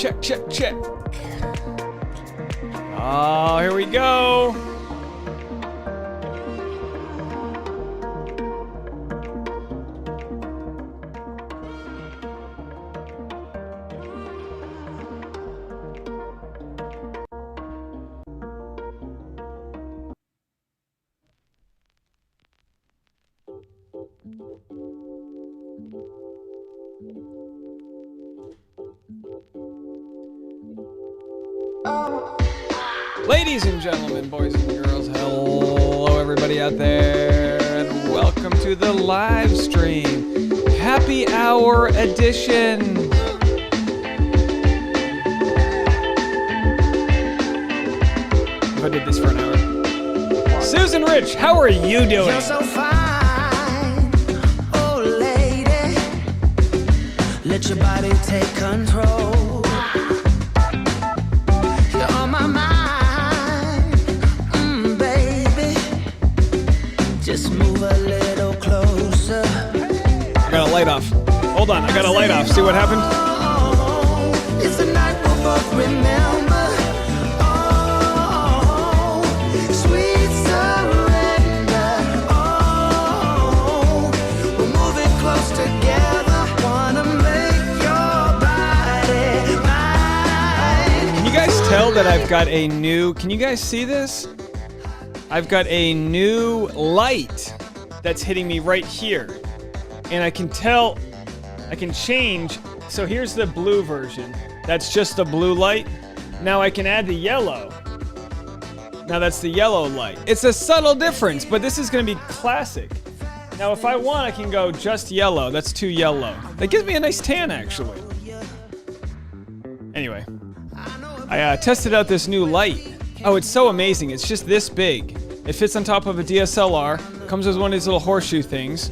Check, check, check. Oh, here we go. Ladies and gentlemen, boys and girls, hello everybody out there, and welcome to the live stream. Happy hour edition. If I did this for an hour. Susan Rich, how are you doing? You're so fine, oh lady. Let your body take control. You're on my mind, baby. Just move a little closer. I got a light off. Hold on, I got a light off. See what happened? It's a night we'll both remember. Tell that I've got a new, can you guys see this? I've got a new light that's hitting me right here. And I can tell, I can change. So here's the blue version. That's just the blue light. Now I can add the yellow. Now that's the yellow light. It's a subtle difference, but this is gonna be classic. Now if I want, I can go just yellow. That's too yellow. That gives me a nice tan actually. Anyway. I tested out this new light. Oh, it's so amazing. It's just this big. It fits on top of a DSLR. Comes with one of these little horseshoe things.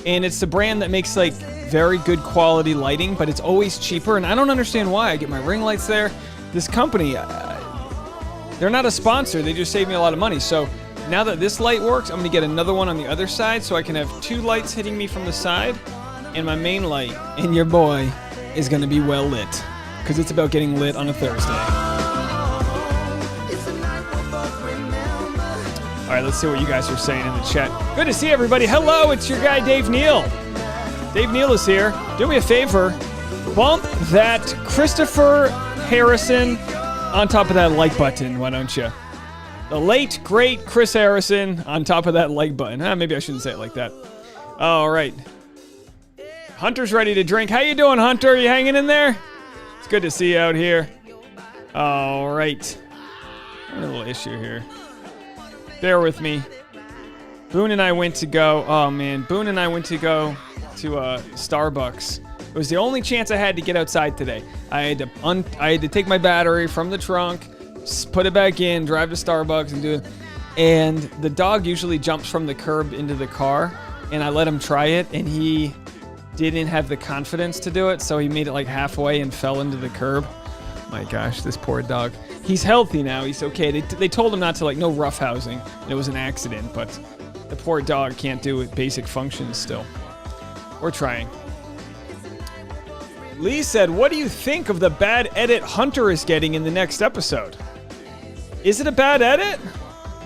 And it's the brand that makes like very good quality lighting, but it's always cheaper. And I don't understand why. I get my ring lights there. This company, they're not a sponsor. They just save me a lot of money. So now that this light works, I'm gonna get another one on the other side so I can have two lights hitting me from the side and my main light. And your boy is gonna be well lit. Because it's about getting lit on a Thursday. All right, let's see what you guys are saying in the chat. Good to see everybody. Hello, it's your guy, Dave Neal. Dave Neal is here. Do me a favor. Bump that Christopher Harrison on top of that like button, why don't you? The late, great Chris Harrison on top of that like button. Maybe I shouldn't say it like that. All right. Hunter's ready to drink. How you doing, Hunter? Are you hanging in there? It's good to see you out here. All right. I have a little issue here. Bear with me. Boone and I went to go. Oh man, Boone and I went to go to Starbucks. It was the only chance I had to get outside today. I had to take my battery from the trunk, put it back in, drive to Starbucks, and do it. And the dog usually jumps from the curb into the car, and I let him try it, and he didn't have the confidence to do it, so he made it like halfway and fell into the curb. My gosh, this poor dog. He's healthy now, he's okay. They told him not to, like, no roughhousing. It was an accident, but the poor dog can't do basic functions still. We're trying. Lee said, what do you think of the bad edit Hunter is getting in the next episode? Is it a bad edit?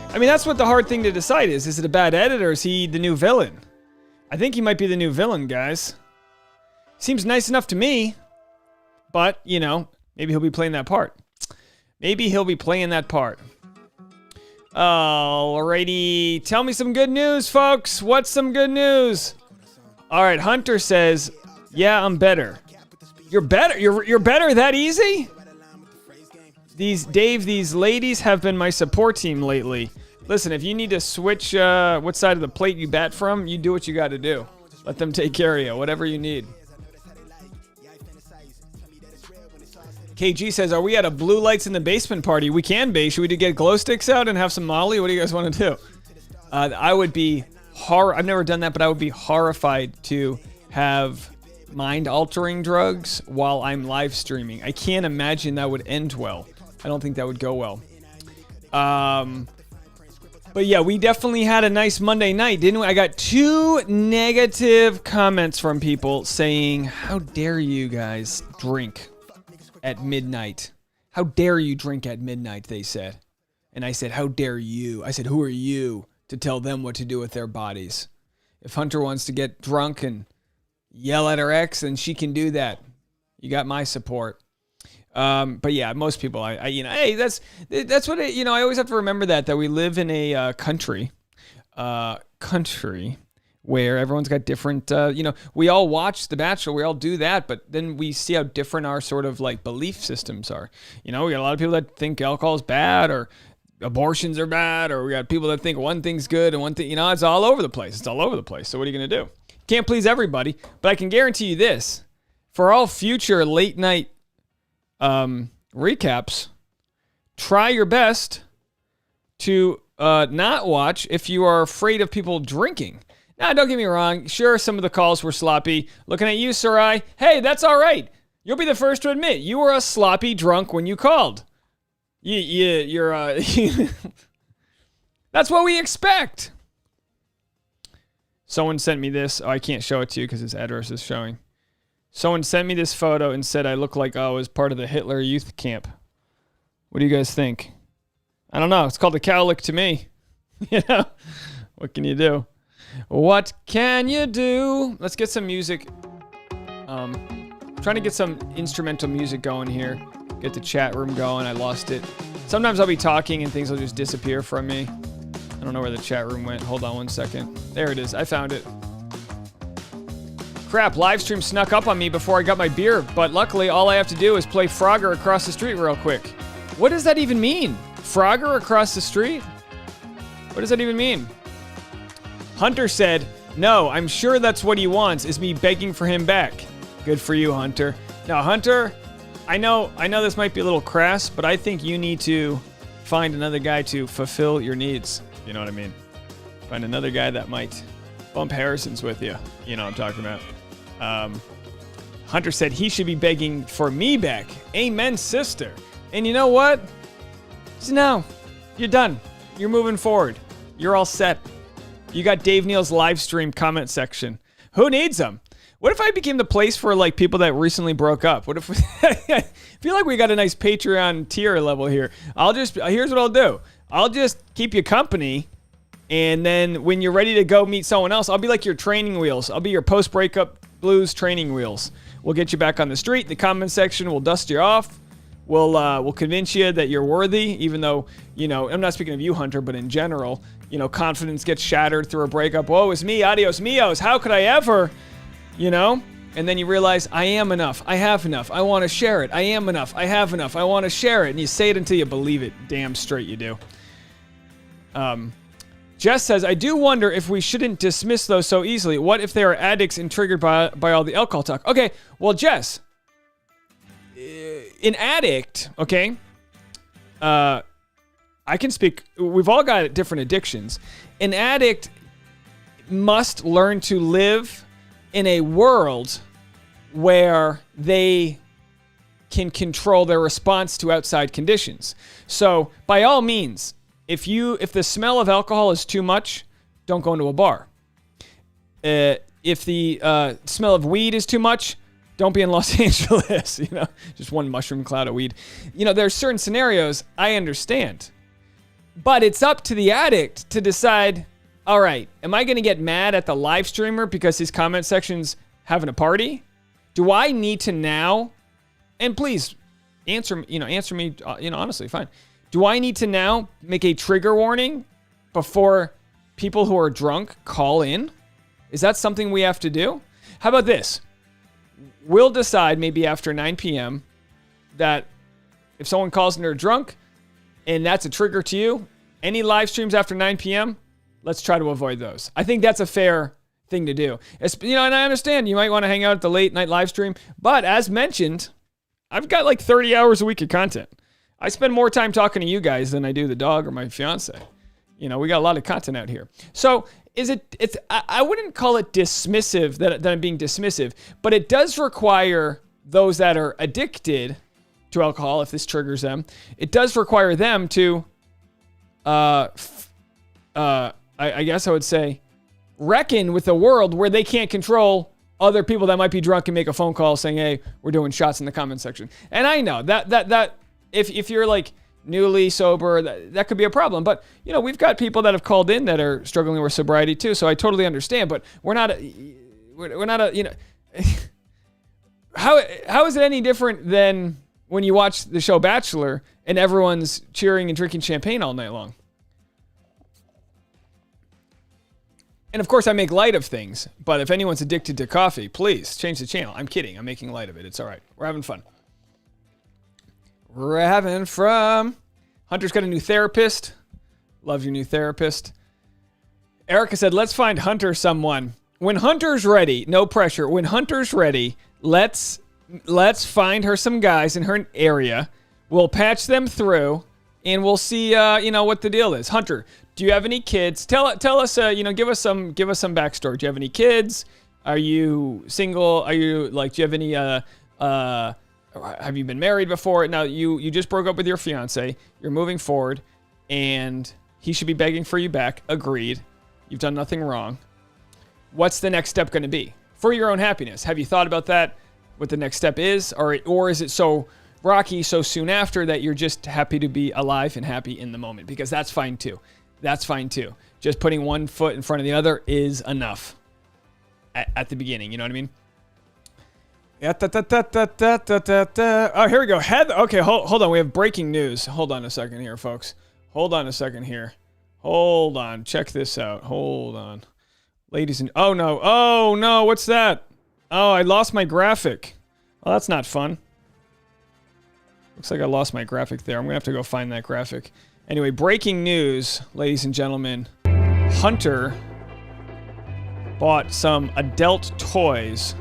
I mean, that's what the hard thing to decide is. Is it a bad edit or is he the new villain? I think he might be the new villain, guys. Seems nice enough to me. But, you know, maybe he'll be playing that part. Maybe he'll be playing that part. Alrighty. Tell me some good news, folks. What's some good news? Alright, Hunter says, yeah, I'm better. You're better? You're better that easy? These ladies have been my support team lately. Listen, if you need to switch what side of the plate you bat from, you do what you got to do. Let them take care of you, whatever you need. KG says, are we at a blue lights in the basement party? We can be. Should we get glow sticks out and have some Molly? What do you guys want to do? I would be I've never done that, but I would be horrified to have mind-altering drugs while I'm live streaming. I can't imagine that would end well. I don't think that would go well. But yeah, we definitely had a nice Monday night, didn't we? I got 2 negative comments from people saying, how dare you guys drink at midnight. How dare you drink at midnight, they said. And I said, how dare you? I said, who are you to tell them what to do with their bodies? If Hunter wants to get drunk and yell at her ex, then she can do that. You got my support. But yeah, most people, hey, that's what I always have to remember that we live in a country where everyone's got different, we all watch The Bachelor, we all do that, but then we see how different our sort of like belief systems are. We got a lot of people that think alcohol is bad or abortions are bad, or we got people that think one thing's good and one thing, it's all over the place. It's all over the place. So what are you going to do? Can't please everybody, but I can guarantee you this. For all future late night recaps, try your best to not watch if you are afraid of people drinking. Now, don't get me wrong. Sure, some of the calls were sloppy. Looking at you, Sarai. Hey, that's all right. You'll be the first to admit you were a sloppy drunk when you called. You're that's what we expect. Someone sent me this. Oh, I can't show it to you because his address is showing. Someone sent me this photo and said I look like I was part of the Hitler youth camp. What do you guys think? I don't know. It's called a cowlick to me. What can you do? What can you do? Let's get some music. Trying to get some instrumental music going here. Get the chat room going. I lost it. Sometimes I'll be talking and things will just disappear from me. I don't know where the chat room went. Hold on one second. There it is. I found it. Crap, Livestream snuck up on me before I got my beer, but luckily all I have to do is play Frogger across the street real quick. What does that even mean? Frogger across the street? What does that even mean? Hunter said, no, I'm sure that's what he wants, is me begging for him back. Good for you, Hunter. Now, Hunter, I know this might be a little crass, but I think you need to find another guy to fulfill your needs. You know what I mean? Find another guy that might bump Harrison's with you. You know what I'm talking about. Hunter said he should be begging for me back. Amen, sister. And you know what? So now, you're done. You're moving forward. You're all set. You got Dave Neal's live stream comment section. Who needs them? What if I became the place for like people that recently broke up? What if I feel like we got a nice Patreon tier level here. Here's what I'll do. I'll just keep you company. And then when you're ready to go meet someone else, I'll be like your training wheels. I'll be your post-breakup blues training wheels. We'll get you back on the street. The comment section will dust you off. We'll convince you that you're worthy, even though, I'm not speaking of you, Hunter, but in general, confidence gets shattered through a breakup. Woe is me, adios mios. How could I ever, And then you realize, I am enough. I have enough. I want to share it. I am enough. I have enough. I want to share it. And you say it until you believe it. Damn straight you do. Jess says, I do wonder if we shouldn't dismiss those so easily. What if they are addicts and triggered by all the alcohol talk? Okay, well, Jess, an addict, okay, I can speak, we've all got different addictions. An addict must learn to live in a world where they can control their response to outside conditions. So, by all means, if the smell of alcohol is too much, don't go into a bar. If the smell of weed is too much, don't be in Los Angeles. Just one mushroom cloud of weed. There's certain scenarios I understand, but it's up to the addict to decide. All right, am I going to get mad at the live streamer because his comment section's having a party? Do I need to now? And please answer me. Honestly, fine. Do I need to now make a trigger warning before people who are drunk call in? Is that something we have to do? How about this? We'll decide maybe after 9 p.m. that if someone calls in they're drunk and that's a trigger to you, any live streams after 9 p.m., let's try to avoid those. I think that's a fair thing to do. And I understand you might want to hang out at the late night live stream, but as mentioned, I've got like 30 hours a week of content. I spend more time talking to you guys than I do the dog or my fiance. We got a lot of content out here. So I wouldn't call it dismissive that I'm being dismissive, but it does require those that are addicted to alcohol, if this triggers them, it does require them to, I guess I would say, reckon with a world where they can't control other people that might be drunk and make a phone call saying, hey, we're doing shots in the comment section. And I know that if you're like newly sober, that could be a problem. But, you know, we've got people that have called in that are struggling with sobriety too. So I totally understand, but we're not a, you know, how is it any different than when you watch the show Bachelor and everyone's cheering and drinking champagne all night long? And of course I make light of things, but if anyone's addicted to coffee, please change the channel. I'm kidding. I'm making light of it. It's all right. We're having fun. We're having fun. Hunter's got a new therapist. Love your new therapist. Erica said, let's find Hunter someone. When Hunter's ready, no pressure. When Hunter's ready, let's find her some guys in her area. We'll patch them through, and we'll see, you know, what the deal is. Hunter, do you have any kids? Tell us, you know, give us some backstory. Do you have any kids? Are you single? Are you like? Do you have any? Have you been married before? Now you just broke up with your fiance. You're moving forward, and he should be begging for you back. Agreed. You've done nothing wrong. What's the next step going to be for your own happiness? Have you thought about that? What the next step is, or is it so rocky so soon after that you're just happy to be alive and happy in the moment? Because that's fine too. That's fine too. Just putting one foot in front of the other is enough at the beginning. You know what I mean? Oh, here we go. Okay, hold on. We have breaking news. Hold on a second here, folks. Hold on a second here. Hold on. Check this out. Hold on. Ladies and... Oh, no. What's that? Oh, I lost my graphic. Well, that's not fun. Looks like I lost my graphic there. I'm going to have to go find that graphic. Anyway, breaking news, ladies and gentlemen. Hunter bought some adult toys.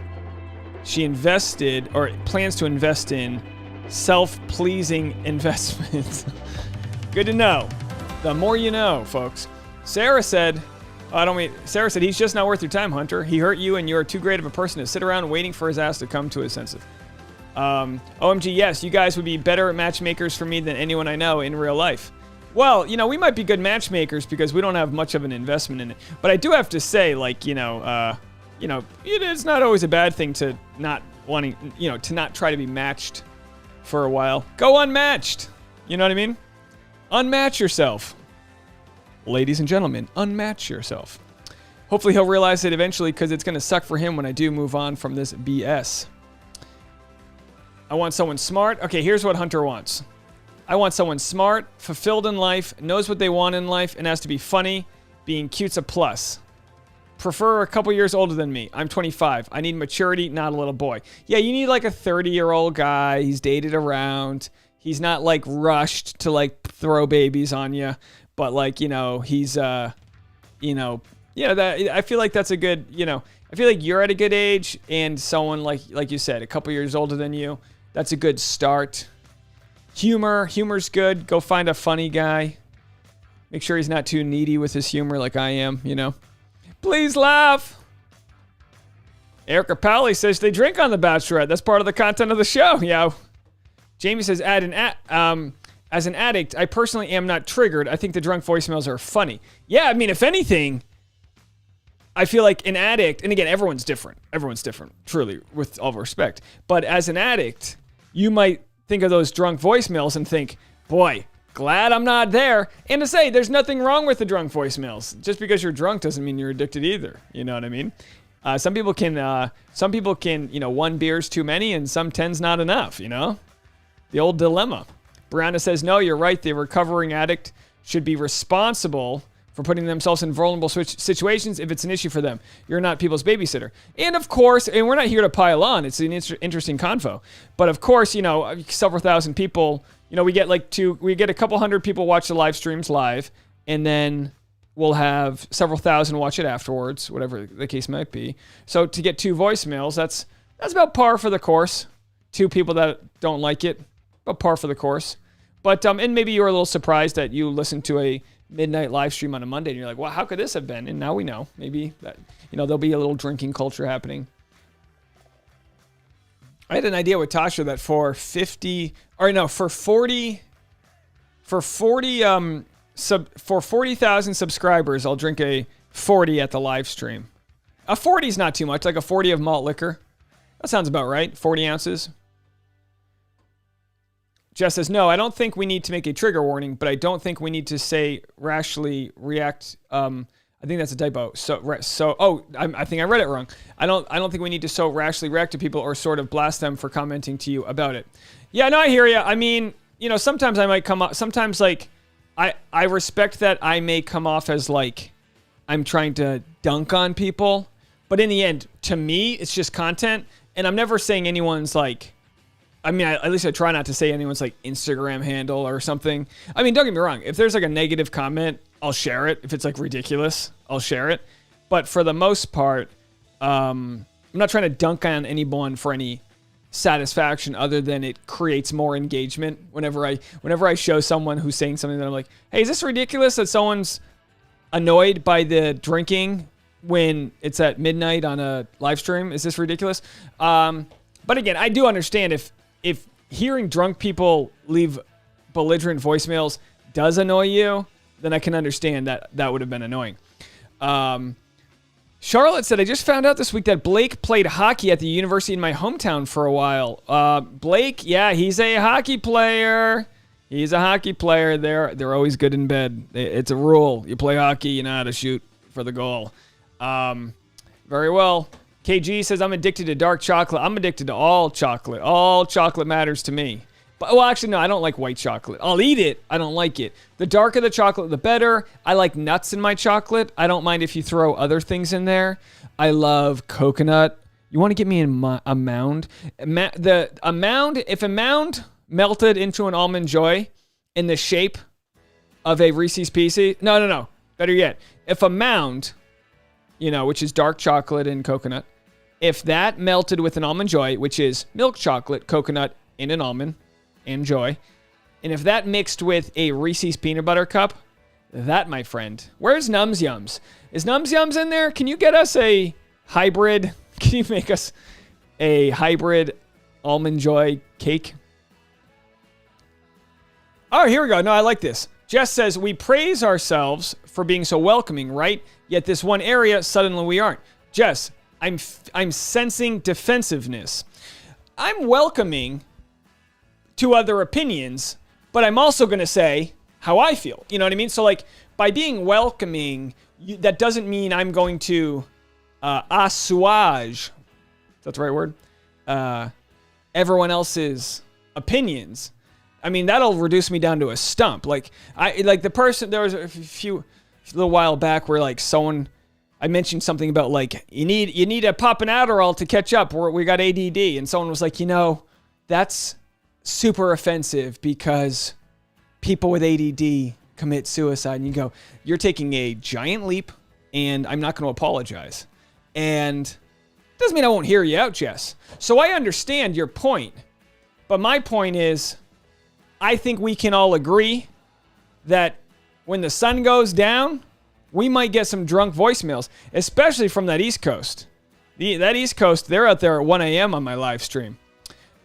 She invested, or plans to invest in, self-pleasing investments. Good to know. The more you know, folks. Sarah said, Sarah said, he's just not worth your time, Hunter. He hurt you, and you're too great of a person to sit around waiting for his ass to come to his senses. OMG, yes, you guys would be better matchmakers for me than anyone I know in real life. Well, you know, we might be good matchmakers because we don't have much of an investment in it. But I do have to say, like, you know, it's not always a bad thing to not wanting, you know, to not try to be matched for a while. Go unmatched. You know what I mean? Unmatch yourself. Ladies and gentlemen, unmatch yourself. Hopefully he'll realize it eventually because it's going to suck for him when I do move on from this BS. I want someone smart. Okay, here's what Hunter wants. I want someone smart, fulfilled in life, knows what they want in life, and has to be funny. Being cute's a plus. Prefer a couple years older than me. I'm 25. I need maturity, not a little boy. Yeah, you need like a 30-year-old guy. He's dated around. He's not like rushed to like throw babies on you, but like, you know, he's, that I feel like that's a good, you know, I feel like you're at a good age and someone like you said, a couple years older than you, that's a good start. Humor's good. Go find a funny guy. Make sure he's not too needy with his humor like I am, you know. Please laugh. Erica Powley says they drink on The Bachelorette. That's part of the content of the show. Yeah. Jamie says, as an addict, I personally am not triggered. I think the drunk voicemails are funny. Yeah, I mean, if anything, I feel like an addict, and again, everyone's different. Everyone's different, truly, with all respect. But as an addict, you might think of those drunk voicemails and think, boy, glad I'm not there. And to say, there's nothing wrong with the drunk voicemails. Just because you're drunk doesn't mean you're addicted either. You know what I mean? Some people can, you know, one beer's too many and some 10's not enough, you know? The old dilemma. Brianna says, no, you're right. The recovering addict should be responsible for putting themselves in vulnerable situations if it's an issue for them. You're not people's babysitter. And of course, and we're not here to pile on. It's an interesting convo. But of course, you know, several thousand people, you know, we get a couple hundred people watch the live streams live, and then we'll have several thousand watch it afterwards, whatever the case might be. So to get 2 voicemails, that's about par for the course. 2 people that don't like it, about par for the course. But and maybe you're a little surprised that you listened to a midnight live stream on a Monday and you're like, well, how could this have been? And now we know. Maybe that, you know, there'll be a little drinking culture happening. I had an idea with Tasha that for 40,000 subscribers, I'll drink a 40 at the live stream. A 40 is not too much, like a 40 of malt liquor. That sounds about right. 40 ounces. Jess says, no, I don't think we need to make a trigger warning, but I don't think we need to say rashly react. I think that's a typo. I think I read it wrong. I don't think we need to so rashly react to people or sort of blast them for commenting to you about it. Yeah, no, I hear you. I mean, you know, sometimes I might come off, sometimes like, I respect that I may come off as like, I'm trying to dunk on people, but in the end, to me, it's just content, and I'm never saying anyone's like, I mean, at least I try not to say anyone's like Instagram handle or something. I mean, don't get me wrong. If there's like a negative comment, I'll share it. If it's like ridiculous, I'll share it. But for the most part, I'm not trying to dunk on anyone for any satisfaction other than it creates more engagement. Whenever I show someone who's saying something that I'm like, hey, is this ridiculous that someone's annoyed by the drinking when it's at midnight on a live stream? Is this ridiculous? But again, I do understand if hearing drunk people leave belligerent voicemails does annoy you, then I can understand that that would have been annoying. Charlotte said, I just found out this week that Blake played hockey at the university in my hometown for a while. Blake, yeah, he's a hockey player. He's a hockey player. They're always good in bed. It's a rule. You play hockey, you know how to shoot for the goal. Very well. KG says, I'm addicted to dark chocolate. I'm addicted to all chocolate. All chocolate matters to me. But, well, actually, no, I don't like white chocolate. I'll eat it. I don't like it. The darker the chocolate, the better. I like nuts in my chocolate. I don't mind if you throw other things in there. I love coconut. You want to get me a mound? If a mound melted into an Almond Joy in the shape of a Reese's Pieces. No. Better yet, if a mound, you know, which is dark chocolate and coconut, if that melted with an Almond Joy, which is milk chocolate, coconut, and an almond and joy, and if that mixed with a Reese's peanut butter cup, that, my friend, where's Nums Yums? Is Nums Yums in there? Can you get us a hybrid? Can you make us a hybrid Almond Joy cake? Oh, here we go. No, I like this. Jess says, we praise ourselves for being so welcoming, right? Yet this one area, suddenly we aren't. Jess, I'm sensing defensiveness. I'm welcoming to other opinions, but I'm also going to say how I feel. You know what I mean? So, like, by being welcoming, that doesn't mean I'm going to assuage, is that the right word? Everyone else's opinions. I mean, that'll reduce me down to a stump. Like, there was a little while back where, like, I mentioned something about, like, you need to pop an Adderall to catch up. We got ADD. And someone was like, you know, that's super offensive because people with ADD commit suicide. And you go, you're taking a giant leap, and I'm not going to apologize. And it doesn't mean I won't hear you out, Jess. So I understand your point. But my point is, I think we can all agree that when the sun goes down, we might get some drunk voicemails, especially from that East Coast. That East Coast, they're out there at 1 a.m. on my live stream.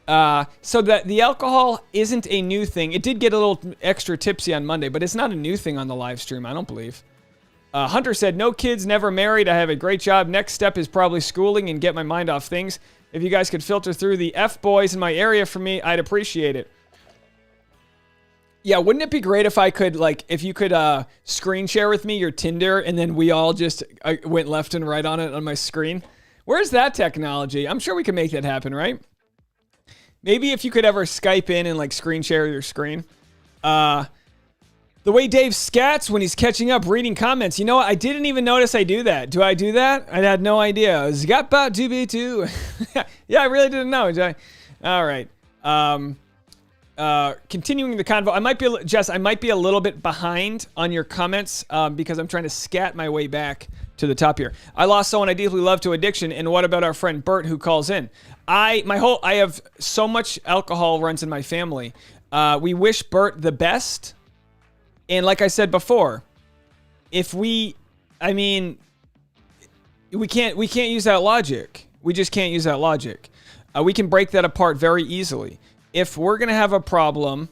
So that the alcohol isn't a new thing. It did get a little extra tipsy on Monday, but it's not a new thing on the live stream, I don't believe. Hunter said, no kids, never married. I have a great job. Next step is probably schooling and get my mind off things. If you guys could filter through the F-boys in my area for me, I'd appreciate it. Yeah, wouldn't it be great if I could, like, if you could screen share with me your Tinder and then we all just went left and right on it on my screen? Where's that technology? I'm sure we can make that happen, right? Maybe if you could ever Skype in and, like, screen share your screen. The way Dave scats when he's catching up reading comments. You know what? I didn't even notice I do that. Do I do that? I had no idea. Zgapa to be too. Yeah, I really didn't know. All right. Continuing the convo, Jess, I might be a little bit behind on your comments because I'm trying to scat my way back to the top here. I lost someone I deeply love to addiction, and what about our friend Bert who calls in? I have so much alcohol runs in my family. We wish Bert the best, and like I said before, we can't use that logic. We just can't use that logic. We can break that apart very easily. If we're going to have a problem,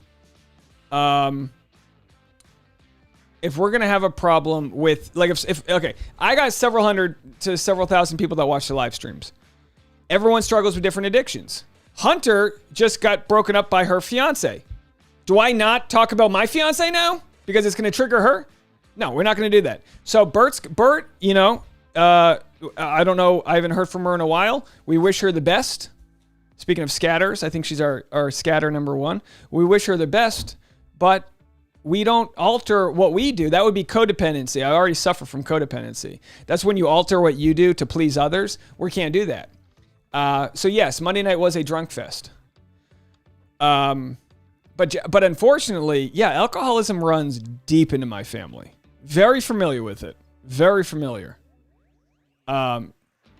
if we're going to have a problem with, like, if okay, I got several hundred to several thousand people that watch the live streams. Everyone struggles with different addictions. Hunter just got broken up by her fiance. Do I not talk about my fiance now? Because it's going to trigger her? No, we're not going to do that. So Bert, you know, I don't know. I haven't heard from her in a while. We wish her the best. Speaking of scatters, I think she's our scatter number one. We wish her the best, but we don't alter what we do. That would be codependency. I already suffer from codependency. That's when you alter what you do to please others. We can't do that. So yes, Monday night was a drunk fest. But unfortunately, yeah, alcoholism runs deep into my family. Very familiar with it. Very familiar.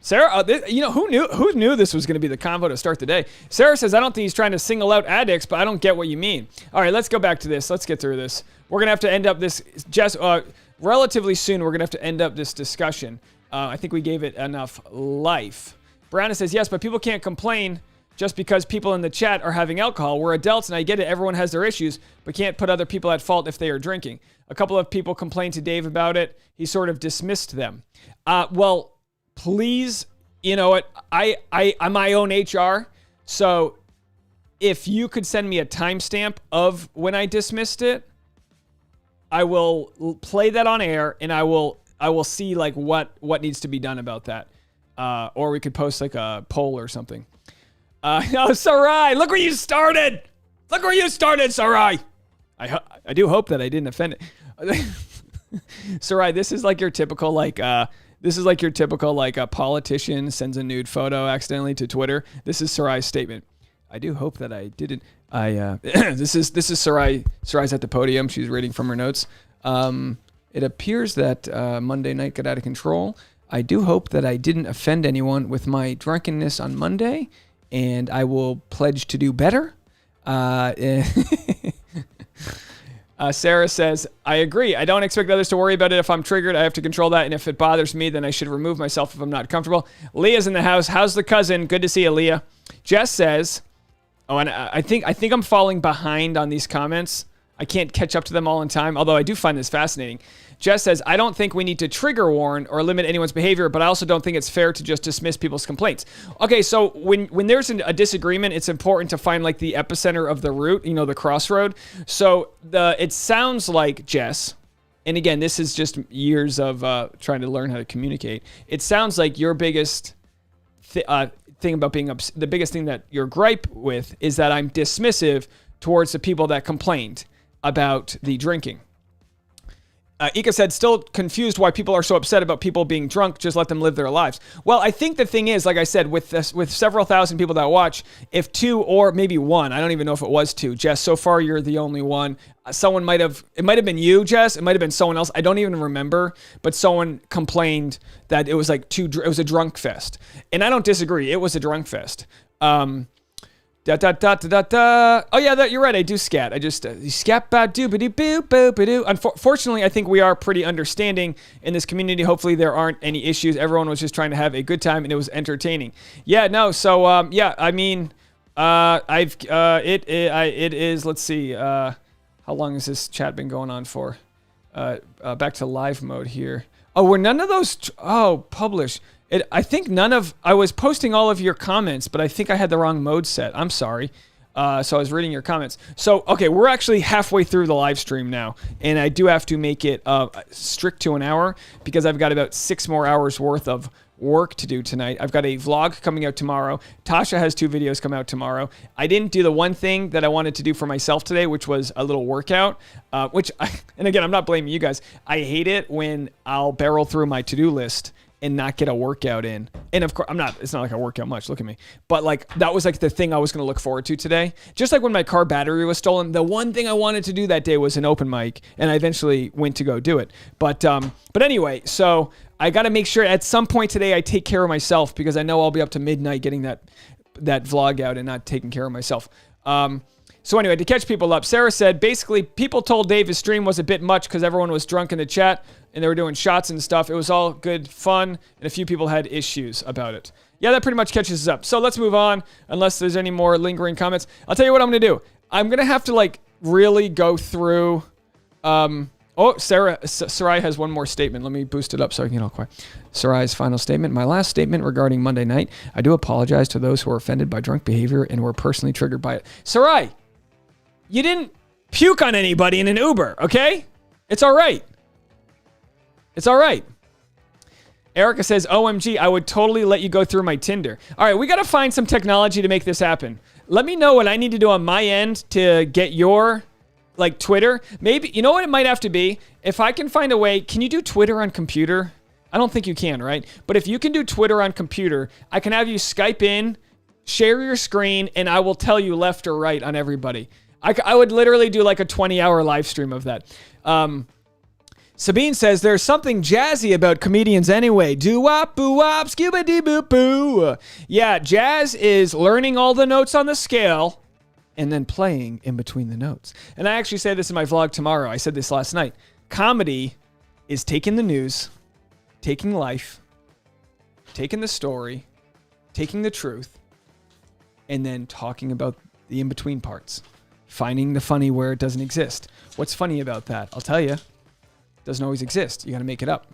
Sarah, you know, who knew this was going to be the convo to start the day? Sarah says, I don't think he's trying to single out addicts, but I don't get what you mean. All right, let's go back to this. Let's get through this. We're going to have to end up this relatively soon. We're going to have to end up this discussion. I think we gave it enough life. Brianna says, yes, but people can't complain just because people in the chat are having alcohol. We're adults, and I get it. Everyone has their issues, but can't put other people at fault if they are drinking. A couple of people complained to Dave about it. He sort of dismissed them. Well, please, you know what? I'm my own HR, so if you could send me a timestamp of when I dismissed it, I will play that on air, and I will see like what needs to be done about that. Or we could post like a poll or something. No, Sarai, look where you started. Look where you started, Sarai. I do hope that I didn't offend it. Sarai, this is like your typical a politician sends a nude photo accidentally to Twitter. This is Sarai's statement. I do hope that I didn't. This is Sarai. Sarai's at the podium. She's reading from her notes. It appears that Monday night got out of control. I do hope that I didn't offend anyone with my drunkenness on Monday, and I will pledge to do better. Sarah says, I agree. I don't expect others to worry about it. If I'm triggered, I have to control that. And if it bothers me, then I should remove myself if I'm not comfortable. Leah's in the house. How's the cousin? Good to see you, Leah. Jess says, and I think I'm falling behind on these comments. I can't catch up to them all in time, although I do find this fascinating. Jess says, I don't think we need to trigger warn or limit anyone's behavior, but I also don't think it's fair to just dismiss people's complaints. Okay, so when there's a disagreement, it's important to find like the epicenter of the root, you know, the crossroad. So it sounds like, Jess, and again, this is just years of trying to learn how to communicate. It sounds like your biggest thing about being the biggest thing that your gripe with is that I'm dismissive towards the people that complained about the drinking. Ika said, still confused why people are so upset about people being drunk. Just let them live their lives. Well, I think the thing is, like I said, with several thousand people that watch, if two or maybe one, I don't even know if it was two. Jess, so far you're the only one. It might have been you, Jess. It might have been someone else. I don't even remember, but someone complained that it was like it was a drunk fest. And I don't disagree. It was a drunk fest. Oh yeah, you're right. I do scat. I just scat ba doo ba doo boo boo ba doo. Unfortunately, I think we are pretty understanding in this community. Hopefully, there aren't any issues. Everyone was just trying to have a good time, and it was entertaining. Yeah, no. So yeah, I mean, it is. Let's see. How long has this chat been going on for? Back to live mode here. Oh, were none of those? Publish. I think I was posting all of your comments, but I think I had the wrong mode set. I'm sorry. So I was reading your comments. So, okay, we're actually halfway through the live stream now, and I do have to make it strict to an hour because I've got about 6 more hours worth of work to do tonight. I've got a vlog coming out tomorrow. Tasha has 2 videos come out tomorrow. I didn't do the one thing that I wanted to do for myself today, which was a little workout, and again, I'm not blaming you guys. I hate it when I'll barrel through my to-do list and not get a workout in. And of course, it's not like I work out much, look at me. But like, that was like the thing I was gonna look forward to today. Just like when my car battery was stolen, the one thing I wanted to do that day was an open mic, and I eventually went to go do it. But anyway, so I gotta make sure at some point today I take care of myself because I know I'll be up to midnight getting that vlog out and not taking care of myself. So anyway, to catch people up, Sarah said, basically, people told Dave his stream was a bit much because everyone was drunk in the chat and they were doing shots and stuff. It was all good fun, and a few people had issues about it. Yeah, that pretty much catches us up. So let's move on, unless there's any more lingering comments. I'll tell you what I'm going to do. I'm going to have to, like, really go through... Oh, Sarai has one more statement. Let me boost it up so I can get all quiet. Sarai's final statement. My last statement regarding Monday night. I do apologize to those who were offended by drunk behavior and were personally triggered by it. Sarai, you didn't puke on anybody in an Uber, okay? It's all right. It's all right. Erica says, OMG, I would totally let you go through my Tinder. All right, we got to find some technology to make this happen. Let me know what I need to do on my end to get your, like, Twitter. Maybe, you know what it might have to be? If I can find a way, can you do Twitter on computer? I don't think you can, right? But if you can do Twitter on computer, I can have you Skype in, share your screen, and I will tell you left or right on everybody. I would literally do like a 20-hour live stream of that. Sabine says, there's something jazzy about comedians anyway. Doo-wop, boo-wop, scuba-dee-boo-boo. Yeah, jazz is learning all the notes on the scale and then playing in between the notes. And I actually say this in my vlog tomorrow. I said this last night. Comedy is taking the news, taking life, taking the story, taking the truth, and then talking about the in-between parts. Finding the funny where it doesn't exist. What's funny about that? I'll tell you. Doesn't always exist. You got to make it up.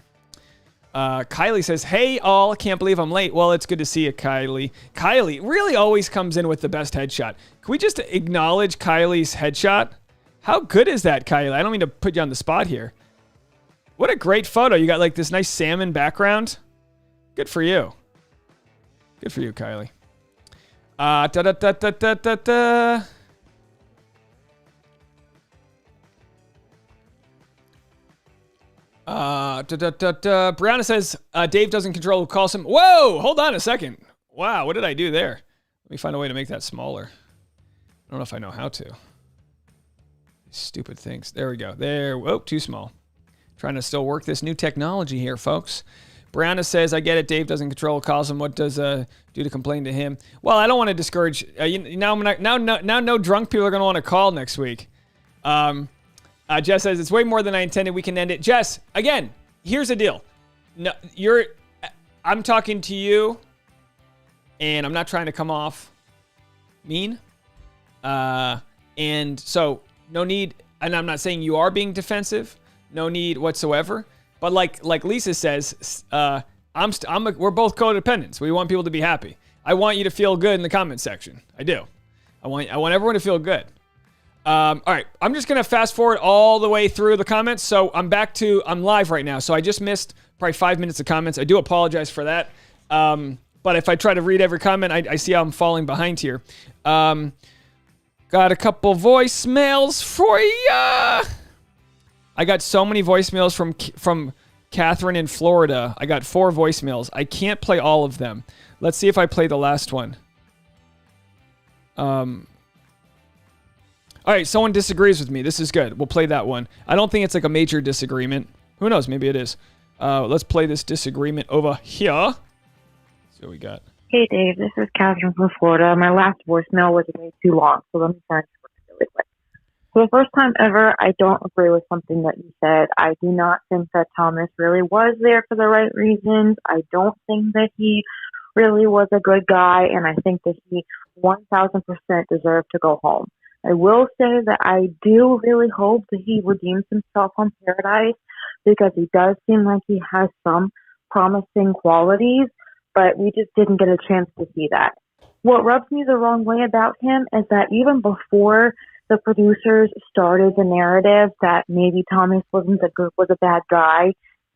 Kylie says, hey, all. Can't believe I'm late. Well, it's good to see you, Kylie. Kylie really always comes in with the best headshot. Can we just acknowledge Kylie's headshot? How good is that, Kylie? I don't mean to put you on the spot here. What a great photo. You got like this nice salmon background. Good for you. Good for you, Kylie. Brianna says, Dave doesn't control who calls him. Whoa, hold on a second. Wow, what did I do there? Let me find a way to make that smaller. I don't know if I know how to. Stupid things. There we go. There. Whoa, too small. Trying to still work this new technology here, folks. Brianna says, I get it. Dave doesn't control who calls him. What does do to complain to him? Well, I don't want to discourage. Now no drunk people are going to want to call next week. Jess says, it's way more than I intended. We can end it. Jess, again, here's the deal. No, I'm talking to you, and I'm not trying to come off mean. And so no need, and I'm not saying you are being defensive. No need whatsoever. But like Lisa says, we're both codependents. We want people to be happy. I want you to feel good in the comment section. I do. I want everyone to feel good. All right, I'm just going to fast forward all the way through the comments. So I'm live right now. So I just missed probably 5 minutes of comments. I do apologize for that. But if I try to read every comment, I see how I'm falling behind here. Got a couple voicemails for ya. I got so many voicemails from Catherine in Florida. I got 4 voicemails. I can't play all of them. Let's see if I play the last one. All right, someone disagrees with me. This is good. We'll play that one. I don't think it's like a major disagreement. Who knows? Maybe it is. Let's play this disagreement over here. See what we got. Hey, Dave. This is Catherine from Florida. My last voicemail was way too long, so let me try and work it really quick. For the first time ever, I don't agree with something that you said. I do not think that Thomas really was there for the right reasons. I don't think that he really was a good guy, and I think that he 1,000% deserved to go home. I will say that I do really hope that he redeems himself on Paradise because he does seem like he has some promising qualities, but we just didn't get a chance to see that. What rubs me the wrong way about him is that even before the producers started the narrative that maybe Thomas was a bad guy,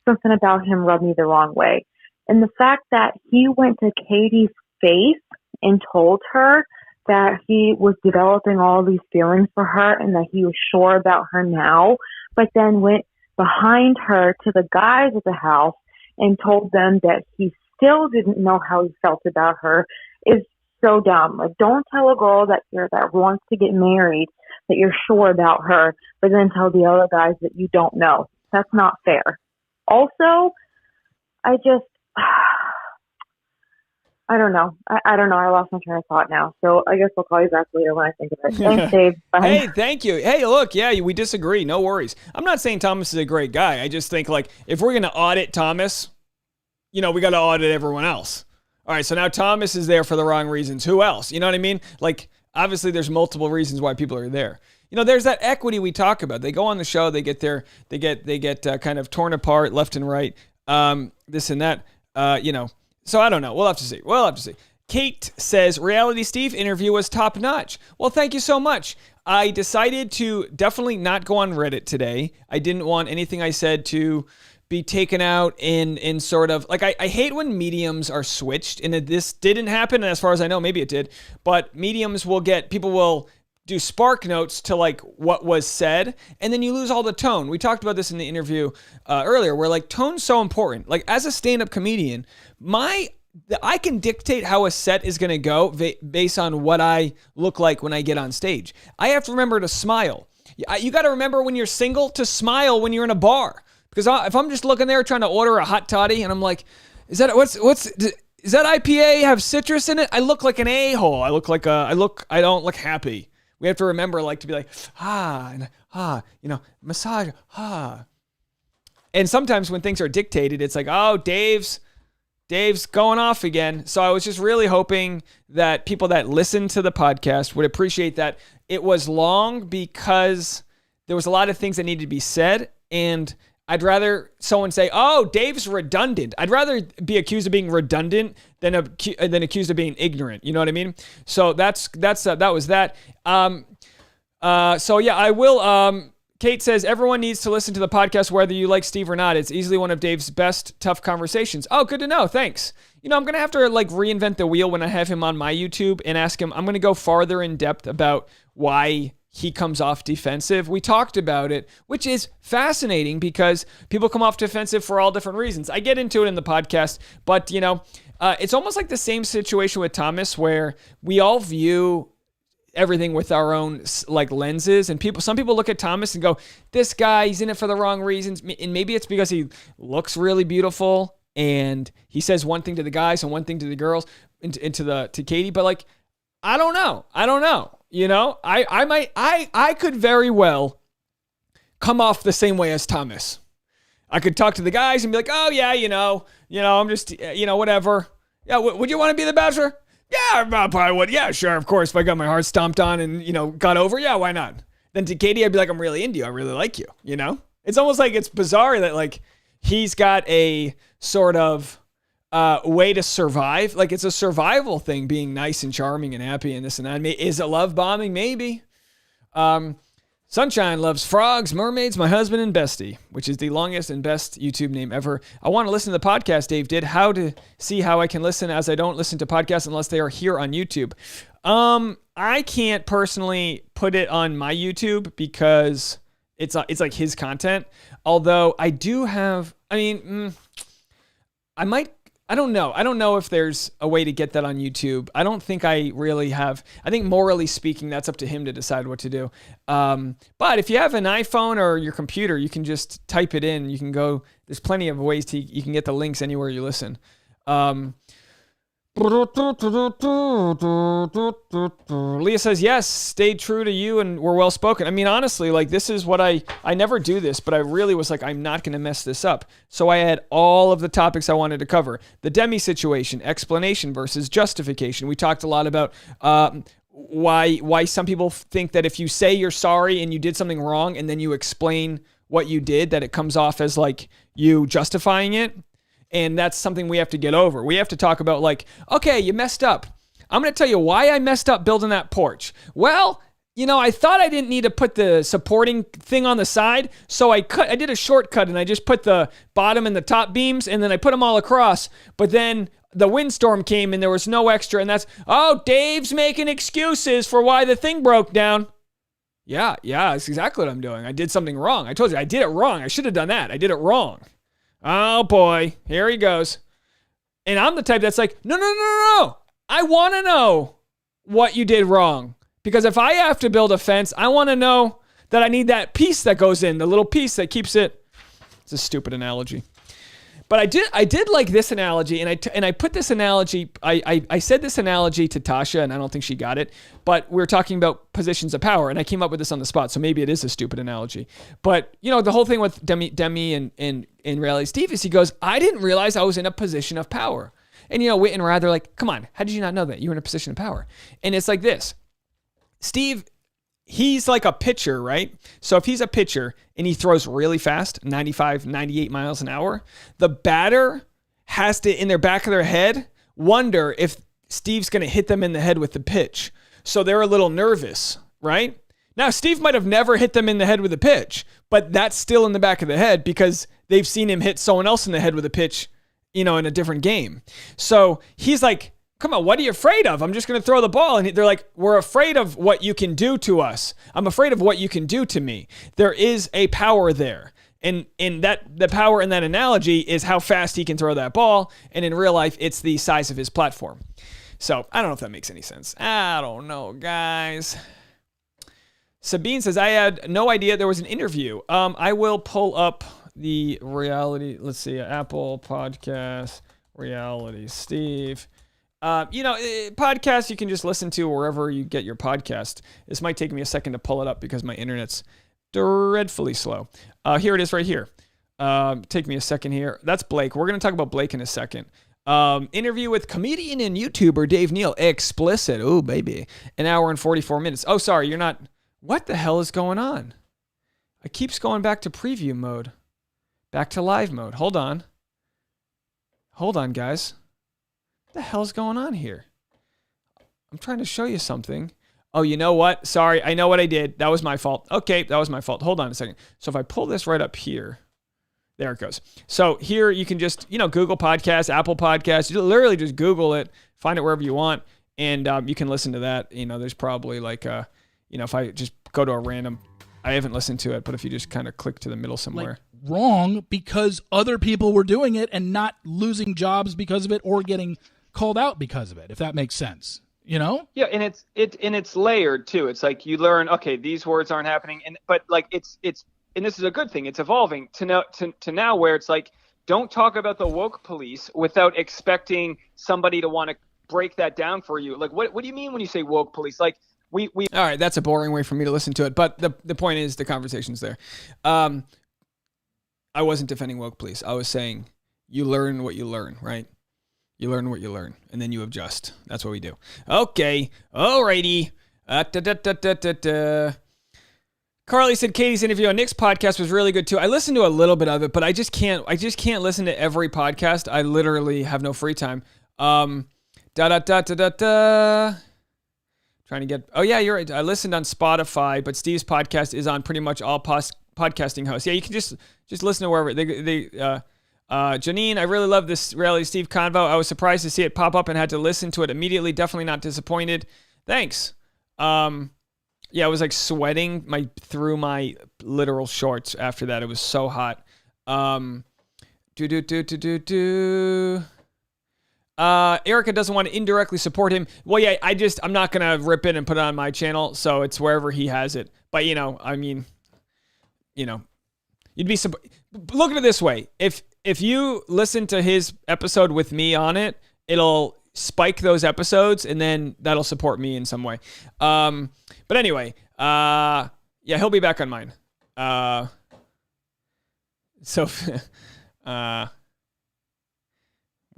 something about him rubbed me the wrong way. And the fact that he went to Katie's face and told her that he was developing all these feelings for her and that he was sure about her now, but then went behind her to the guys at the house and told them that he still didn't know how he felt about her is so dumb. Like, don't tell a girl that wants to get married that you're sure about her, but then tell the other guys that you don't know. That's not fair. Also, I don't know. I don't know. I lost my train of thought now. So I guess I'll call you back later when I think of it. Thanks, Dave. Bye. Hey, thank you. Hey, look, yeah, we disagree. No worries. I'm not saying Thomas is a great guy. I just think, like, if we're going to audit Thomas, we got to audit everyone else. All right, so now Thomas is there for the wrong reasons. Who else? You know what I mean? Like, obviously there's multiple reasons why people are there. there's that equity we talk about. They go on the show, they get kind of torn apart left and right, this and that, So I don't know. We'll have to see. Kate says, Reality Steve interview was top notch. Well, thank you so much. I decided to definitely not go on Reddit today. I didn't want anything I said to be taken out in sort of, like, I hate when mediums are switched, and this didn't happen, and as far as I know, maybe it did, but mediums people will do spark notes to, like, what was said, and then you lose all the tone. We talked about this in the interview earlier, where, like, tone's so important. Like, as a stand-up comedian, I can dictate how a set is going to go based on what I look like when I get on stage. I have to remember to smile. You got to remember when you're single to smile when you're in a bar. Because if I'm just looking there trying to order a hot toddy and I'm like, does that IPA have citrus in it? I look like an a-hole. I don't look happy. We have to remember, like, to be like, massage, And sometimes when things are dictated, it's like, oh, Dave's going off again. So I was just really hoping that people that listen to the podcast would appreciate that it was long because there was a lot of things that needed to be said. And I'd rather someone say, oh, Dave's redundant. I'd rather be accused of being redundant than accused of being ignorant. You know what I mean? So that was that. So yeah, I will. Kate says, everyone needs to listen to the podcast whether you like Steve or not. It's easily one of Dave's best tough conversations. Oh, good to know. Thanks. I'm going to have to, like, reinvent the wheel when I have him on my YouTube and ask him. I'm going to go farther in depth about why he comes off defensive. We talked about it, which is fascinating because people come off defensive for all different reasons. I get into it in the podcast, but, it's almost like the same situation with Thomas where we all view everything with our own, like, lenses, and some people look at Thomas and go, this guy, he's in it for the wrong reasons, and maybe it's because he looks really beautiful and he says one thing to the guys and one thing to the girls and to Katie, but, like, I don't know. I could very well come off the same way as Thomas. I could talk to the guys and be like, oh yeah, I'm just, whatever. Yeah, would you want to be the Bachelor? Yeah, I probably would. Yeah, sure, of course. If I got my heart stomped on and, got over, yeah, why not? Then to Katie, I'd be like, I'm really into you. I really like you, It's almost like it's bizarre that, like, he's got a sort of way to survive. Like, it's a survival thing, being nice and charming and happy and this and that. Is it love bombing? Maybe. Sunshine loves frogs, mermaids, my husband, and bestie, which is the longest and best YouTube name ever. I want to listen to the podcast Dave did. How to see how I can listen, as I don't listen to podcasts unless they are here on YouTube. I can't personally put it on my YouTube because it's like his content. Although I do have, I don't know. I don't know if there's a way to get that on YouTube. I don't think I really have. I think morally speaking, that's up to him to decide what to do. But if you have an iPhone or your computer, you can just type it in. You can go, there's plenty of ways you can get the links anywhere you listen. Leah says, yes, stayed true to you and were well spoken. Honestly, like, this is what I never do this, but I really was like, I'm not going to mess this up. So I had all of the topics I wanted to cover. The Demi situation, explanation versus justification. We talked a lot about why some people think that if you say you're sorry and you did something wrong and then you explain what you did, that it comes off as like you justifying it. And that's something we have to get over. We have to talk about, like, okay, you messed up. I'm going to tell you why I messed up building that porch. Well, I thought I didn't need to put the supporting thing on the side, so I did a shortcut and I just put the bottom and the top beams and then I put them all across. But then the windstorm came and there was no extra, and Dave's making excuses for why the thing broke down. Yeah, that's exactly what I'm doing. I did something wrong. I told you I did it wrong. I should have done that. I did it wrong. Oh boy, here he goes. And I'm the type that's like, no. I want to know what you did wrong. Because if I have to build a fence, I want to know that I need that piece that goes in, the little piece that keeps it. It's a stupid analogy. But I did like this analogy, and I put this analogy, I said this analogy to Tasha, and I don't think she got it, but we were talking about positions of power, and I came up with this on the spot, so maybe it is a stupid analogy. But, the whole thing with Demi and Reality Steve is he goes, I didn't realize I was in a position of power. And, Whit and Rad, they're like, come on, how did you not know that? You were in a position of power. And it's like this. Steve, he's like a pitcher, right? So if he's a pitcher and he throws really fast, 95, 98 miles an hour, the batter has to, in their back of their head, wonder if Steve's going to hit them in the head with the pitch. So they're a little nervous, right? Now, Steve might have never hit them in the head with a pitch, but that's still in the back of the head because they've seen him hit someone else in the head with a pitch, in a different game. So he's like, come on, what are you afraid of? I'm just going to throw the ball. And they're like, we're afraid of what you can do to us. I'm afraid of what you can do to me. There is a power there. And the power in that analogy is how fast he can throw that ball. And in real life, it's the size of his platform. So I don't know if that makes any sense. I don't know, guys. Sabine says, I had no idea there was an interview. I will pull up the reality. Let's see, Apple Podcast, Reality Steve. Podcasts you can just listen to wherever you get your podcast. This might take me a second to pull it up because my internet's dreadfully slow. Here it is right here. Take me a second here. That's Blake. We're going to talk about Blake in a second. Interview with comedian and YouTuber Dave Neal. Explicit. Oh, baby. An hour and 44 minutes. Oh, sorry. You're not. What the hell is going on? It keeps going back to preview mode. Back to live mode. Hold on. Hold on, guys. What the hell's going on here? I'm trying to show you something. Oh, you know what? Sorry, I know what I did. That was my fault. Okay, that was my fault. Hold on a second. So if I pull this right up here, there it goes. So here you can just, Google Podcasts, Apple Podcasts. You literally just Google it, find it wherever you want, and you can listen to that. There's probably like, if I just go to a random, I haven't listened to it, but if you just kind of click to the middle somewhere. Wrong because other people were doing it and not losing jobs because of it or getting called out because of it, if that makes sense. Yeah, and it's layered too. It's like you learn, okay, these words aren't happening, but like it's and this is a good thing. It's evolving to now where it's like, don't talk about the woke police without expecting somebody to want to break that down for you. Like, what do you mean when you say woke police? Like we all right, that's a boring way for me to listen to it, but the point is the conversation's there. I wasn't defending woke police. I was saying you learn what you learn, right? You learn what you learn, and then you adjust. That's what we do. Okay. Alrighty. Carly said Katie's interview on Nick's podcast was really good too. I listened to a little bit of it, but I just can't listen to every podcast. I literally have no free time. Trying to get. Oh yeah, you're right. I listened on Spotify, but Steve's podcast is on pretty much all podcasting hosts. Yeah, you can just listen to wherever Janine, I really love this Reality Steve convo. I was surprised to see it pop up and had to listen to it immediately. Definitely not disappointed. Thanks. Yeah, I was like sweating through my literal shorts after that. It was so hot. Erica doesn't want to indirectly support him. Well, yeah, I'm not going to rip it and put it on my channel, so it's wherever he has it. But, you'd be look at it this way. If you listen to his episode with me on it, it'll spike those episodes, and then that'll support me in some way. But anyway, yeah, he'll be back on mine. What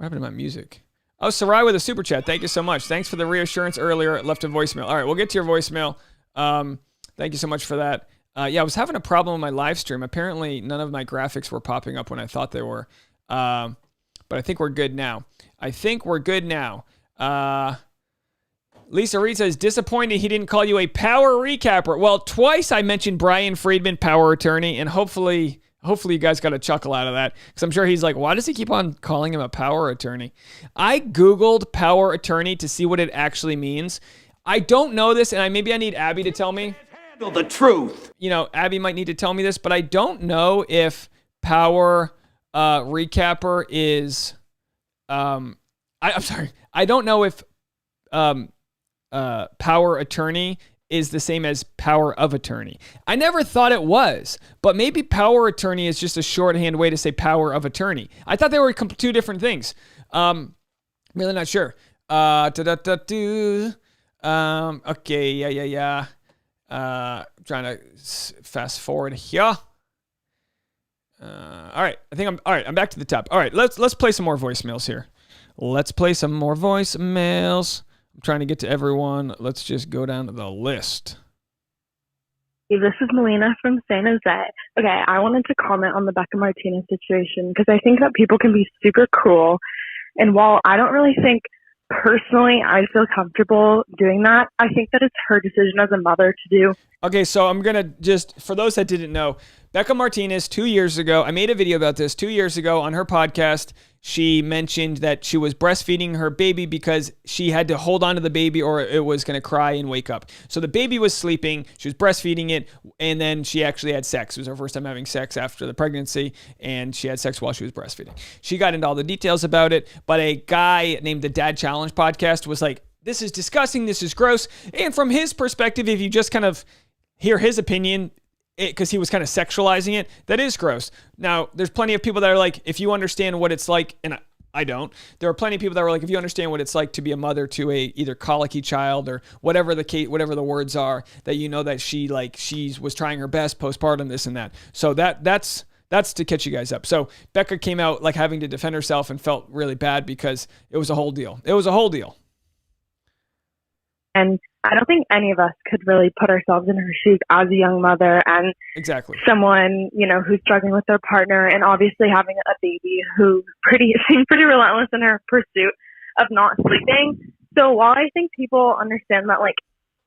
happened to my music? Oh, Sarai with a super chat. Thank you so much. Thanks for the reassurance earlier. It left a voicemail. All right, we'll get to your voicemail. Thank you so much for that. Yeah, I was having a problem with my live stream. Apparently, none of my graphics were popping up when I thought they were. But I think we're good now. Lisa Reed says, disappointed he didn't call you a power recapper. Well, twice I mentioned Brian Friedman, power attorney, and hopefully you guys got a chuckle out of that, because I'm sure he's like, why does he keep on calling him a power attorney? I Googled power attorney to see what it actually means. I don't know this, and maybe I need Abby to tell me. The truth. Abby might need to tell me this, but I don't know if power recapper is I'm sorry. I don't know if power attorney is the same as power of attorney. I never thought it was, but maybe power attorney is just a shorthand way to say power of attorney. I thought they were two different things. Really not sure. Okay, yeah. Trying to fast forward here. All right. I'm back to the top. All right. Let's play some more voicemails here. I'm trying to get to everyone. Let's just go down to the list. This is Melina from San Jose. Okay, I wanted to comment on the Bekah Martinez situation because I think that people can be super cruel. And while I don't really think personally I feel comfortable doing that, I think that it's her decision as a mother to do. Okay, so I'm going to just, for those that didn't know, Bekah Martinez 2 years ago, I made a video about this 2 years ago on her podcast. She mentioned that she was breastfeeding her baby because she had to hold on to the baby or it was going to cry and wake up. So the baby was sleeping, she was breastfeeding it, and then she actually had sex. It was her first time having sex after the pregnancy, and she had sex while she was breastfeeding. She got into all the details about it, but a guy named the Dad Challenge podcast was like, this is disgusting, this is gross. And from his perspective, if you just kind of hear his opinion, because he was kind of sexualizing it, that is gross. Now, there's plenty of people that are like, if you understand what it's like, and I don't, there are plenty of people that were like, if you understand what it's like to be a mother to a either colicky child or whatever the words are, that you know that she was trying her best postpartum, this and that. So that's to catch you guys up. So Bekah came out like having to defend herself and felt really bad because it was a whole deal. It was a whole deal. And I don't think any of us could really put ourselves in her shoes as a young mother and exactly someone, who's struggling with their partner and obviously having a baby who seems pretty relentless in her pursuit of not sleeping. So while I think people understand that, like,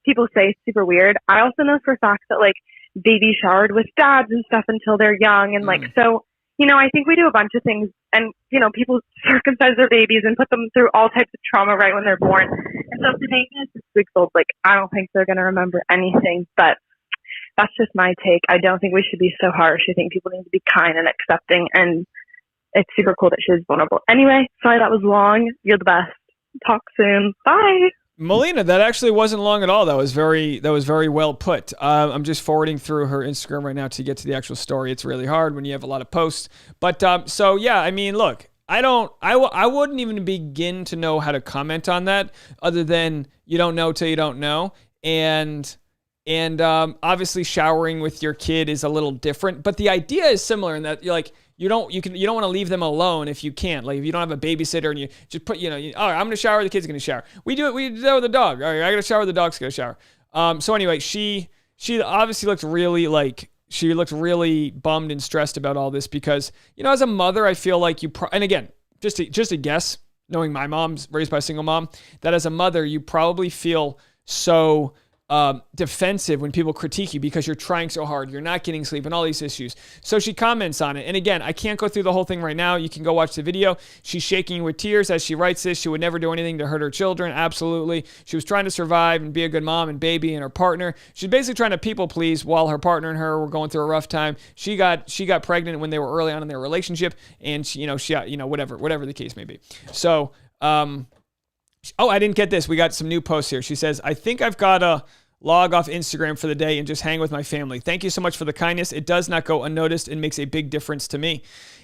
people say it's super weird, I also know for a fact that, like, babies showered with dads and stuff until they're young. And, like, so, I think we do a bunch of things and, people circumcise their babies and put them through all types of trauma right when they're born. And so if the baby is 6 weeks old, like, I don't think they're going to remember anything, but that's just my take. I don't think we should be so harsh. I think people need to be kind and accepting, and it's super cool that she was vulnerable. Anyway, sorry that was long. You're the best. Talk soon. Bye. Melina, that actually wasn't long at all. That was very well put. I'm just forwarding through her Instagram right now to get to the actual story. It's really hard when you have a lot of posts. But so yeah, I mean, look, I wouldn't even begin to know how to comment on that other than you don't know till you don't know. And obviously showering with your kid is a little different, but the idea is similar in that you're like, you don't want to leave them alone if you can't. Like if you don't have a babysitter and you just put, all right, I'm going to shower, the kid's going to shower. We do that with the dog. All right, I got to shower, the dog's going to shower. So anyway, she obviously looked really bummed and stressed about all this because, as a mother, I feel like and again, just a guess, knowing my mom's raised by a single mom, that as a mother, you probably feel so defensive when people critique you because you're trying so hard, you're not getting sleep and all these issues. So she comments on it. And again, I can't go through the whole thing right now. You can go watch the video. She's shaking with tears as she writes this. She would never do anything to hurt her children. Absolutely. She was trying to survive and be a good mom and baby and her partner. She's basically trying to people please while her partner and her were going through a rough time. She got pregnant when they were early on in their relationship, and she whatever the case may be. So, oh, I didn't get this. We got some new posts here. She says, I think I've got to log off Instagram for the day and just hang with my family. Thank you so much for the kindness. It does not go unnoticed and makes a big difference to me.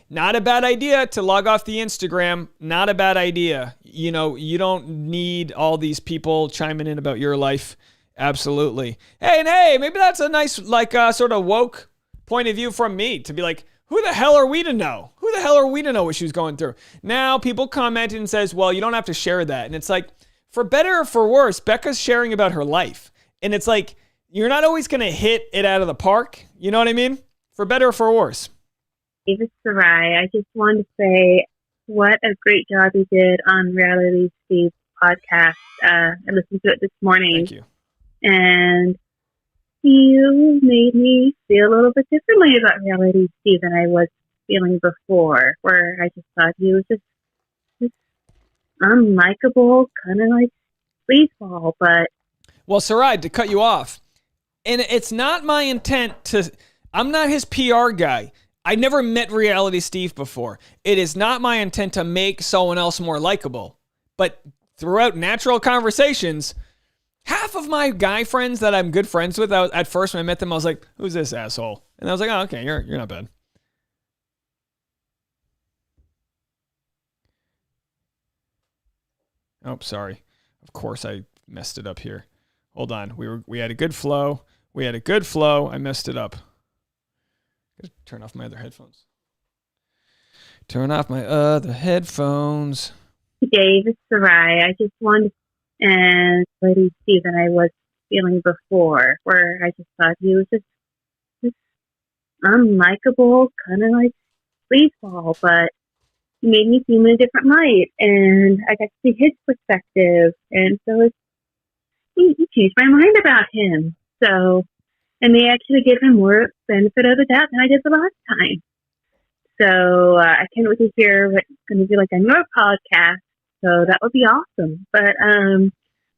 Not a bad idea to log off the Instagram. Not a bad idea. You don't need all these people chiming in about your life. Absolutely. Hey, maybe that's a nice, sort of woke point of view from me to be like, who the hell are we to know? Who the hell are we to know what she was going through? Now people comment and says, well, you don't have to share that. And it's like, for better or for worse, Bekah's sharing about her life. And it's like, you're not always going to hit it out of the park. You know what I mean? For better or for worse. David Sarai, I just wanted to say what a great job you did on Reality Steve's podcast. I listened to it this morning. Thank you. And you made me feel a little bit differently about Reality Steve than I was feeling before, where I just thought he was just unlikable, kind of like sleazeball. But well, Sarai, to cut you off, and it's not my intent I'm not his PR guy. I never met Reality Steve before. It is not my intent to make someone else more likable. But throughout natural conversations, half of my guy friends that I'm good friends with, at first when I met them, I was like, who's this asshole? And I was like, oh, okay, you're not bad. Oh, sorry. Of course I messed it up here. Hold on. We had a good flow. I messed it up. Gotta turn off my other headphones. Dave, it's Sarai. I just wanted, and Lady Steve and I was feeling before, where I just thought he was just this unlikable, kind of like sleazeball, but he made me see him in a different light, and I got to see his perspective, and so he changed my mind about him. So, and they actually gave him more benefit of the doubt than I did the last time. So I can't wait to hear what's going to be like on your podcast. So that would be awesome. But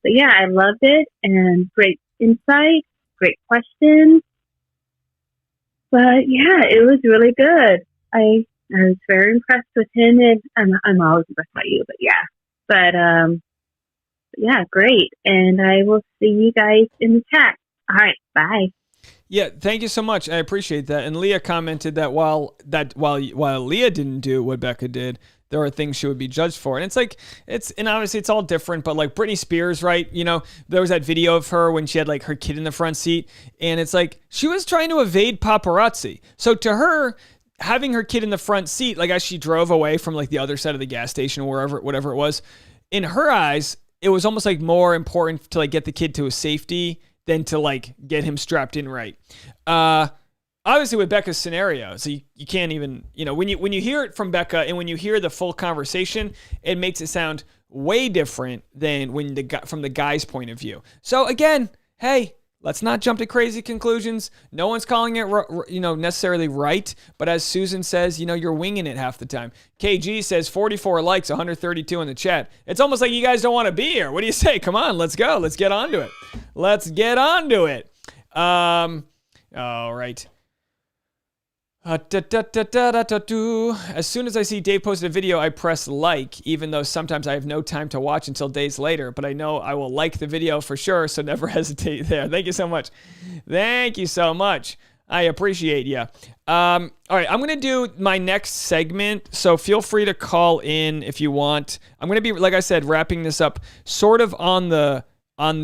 yeah, I loved it, and great insight, great questions. But yeah, it was really good. I was very impressed with him, and I'm always impressed by you. But yeah, yeah, great. And I will see you guys in the chat. All right, bye. Yeah, thank you so much. I appreciate that. And Leah commented that while Leah didn't do what Bekah did, there are things she would be judged for. And and obviously it's all different, but like Britney Spears, right? You know, there was that video of her when she had like her kid in the front seat, and it's like she was trying to evade paparazzi. So to her, having her kid in the front seat, like as she drove away from like the other side of the gas station or whatever it was, in her eyes, it was almost like more important to like get the kid to a safety than to like get him strapped in right. Obviously with Bekah's scenario, so you can't even, you know, when you hear it from Bekah and when you hear the full conversation, it makes it sound way different than from the guy's point of view. So again, hey, let's not jump to crazy conclusions. No one's calling it, necessarily right. But as Susan says, you're winging it half the time. KG says 44 likes, 132 in the chat. It's almost like you guys don't want to be here. What do you say? Come on, let's go. Let's get on to it. All right. As soon as I see Dave posted a video, I press like, even though sometimes I have no time to watch until days later, but I know I will like the video for sure, so never hesitate there. Thank you so much. I appreciate you. All right, I'm going to do my next segment, so feel free to call in if you want. I'm going to be, like I said, wrapping this up sort of on the I'm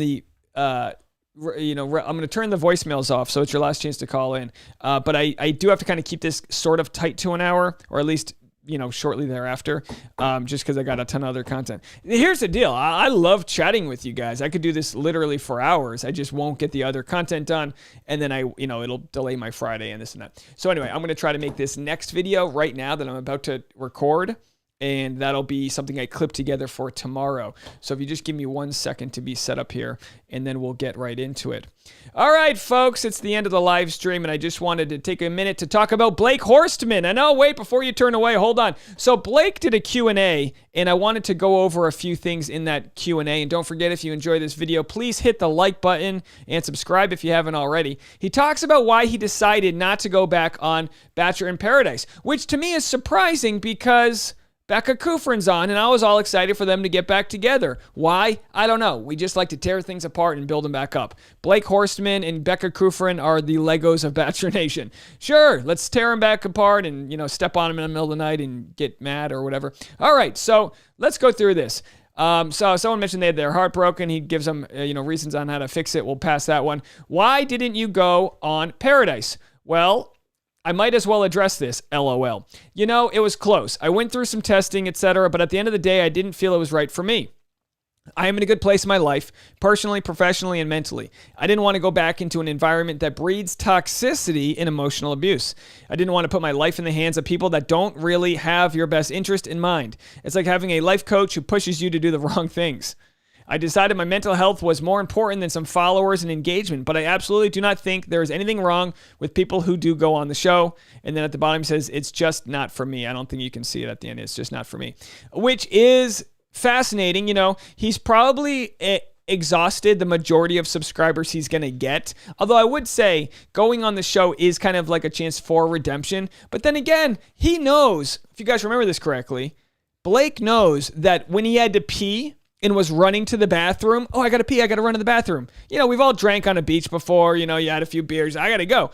going to turn the voicemails off, so it's your last chance to call in. But I do have to kind of keep this sort of tight to an hour, or at least, shortly thereafter, just because I got a ton of other content. Here's the deal. I love chatting with you guys. I could do this literally for hours. I just won't get the other content done, and then it'll delay my Friday and this and that. So anyway, I'm going to try to make this next video right now that I'm about to record, and that'll be something I clip together for tomorrow. So if you just give me 1 second to be set up here, and then we'll get right into it. All right, folks, it's the end of the live stream, and I just wanted to take a minute to talk about Blake Horstmann. And oh, wait, before you turn away, hold on. So Blake did a Q&A, and I wanted to go over a few things in that Q&A. And don't forget, if you enjoy this video, please hit the like button and subscribe if you haven't already. He talks about why he decided not to go back on Bachelor in Paradise, which to me is surprising because Bekah Kufrin's on, and I was all excited for them to get back together. Why? I don't know. We just like to tear things apart and build them back up. Blake Horstmann and Bekah Kufrin are the Legos of Bachelor Nation. Sure, let's tear them back apart and, step on them in the middle of the night and get mad or whatever. All right, so let's go through this. So someone mentioned they had their heart broken. He gives them, reasons on how to fix it. We'll pass that one. Why didn't you go on Paradise? Well, I might as well address this, LOL. It was close. I went through some testing, etc., but at the end of the day, I didn't feel it was right for me. I am in a good place in my life, personally, professionally, and mentally. I didn't want to go back into an environment that breeds toxicity and emotional abuse. I didn't want to put my life in the hands of people that don't really have your best interest in mind. It's like having a life coach who pushes you to do the wrong things. I decided my mental health was more important than some followers and engagement, but I absolutely do not think there is anything wrong with people who do go on the show. And then at the bottom it says, it's just not for me. I don't think you can see it at the end. It's just not for me, which is fascinating. He's probably exhausted the majority of subscribers he's going to get. Although I would say going on the show is kind of like a chance for redemption. But then again, he knows, if you guys remember this correctly, Blake knows that when he had to pee, and was running to the bathroom. Oh, I got to pee. I got to run to the bathroom. We've all drank on a beach before. You had a few beers. I got to go.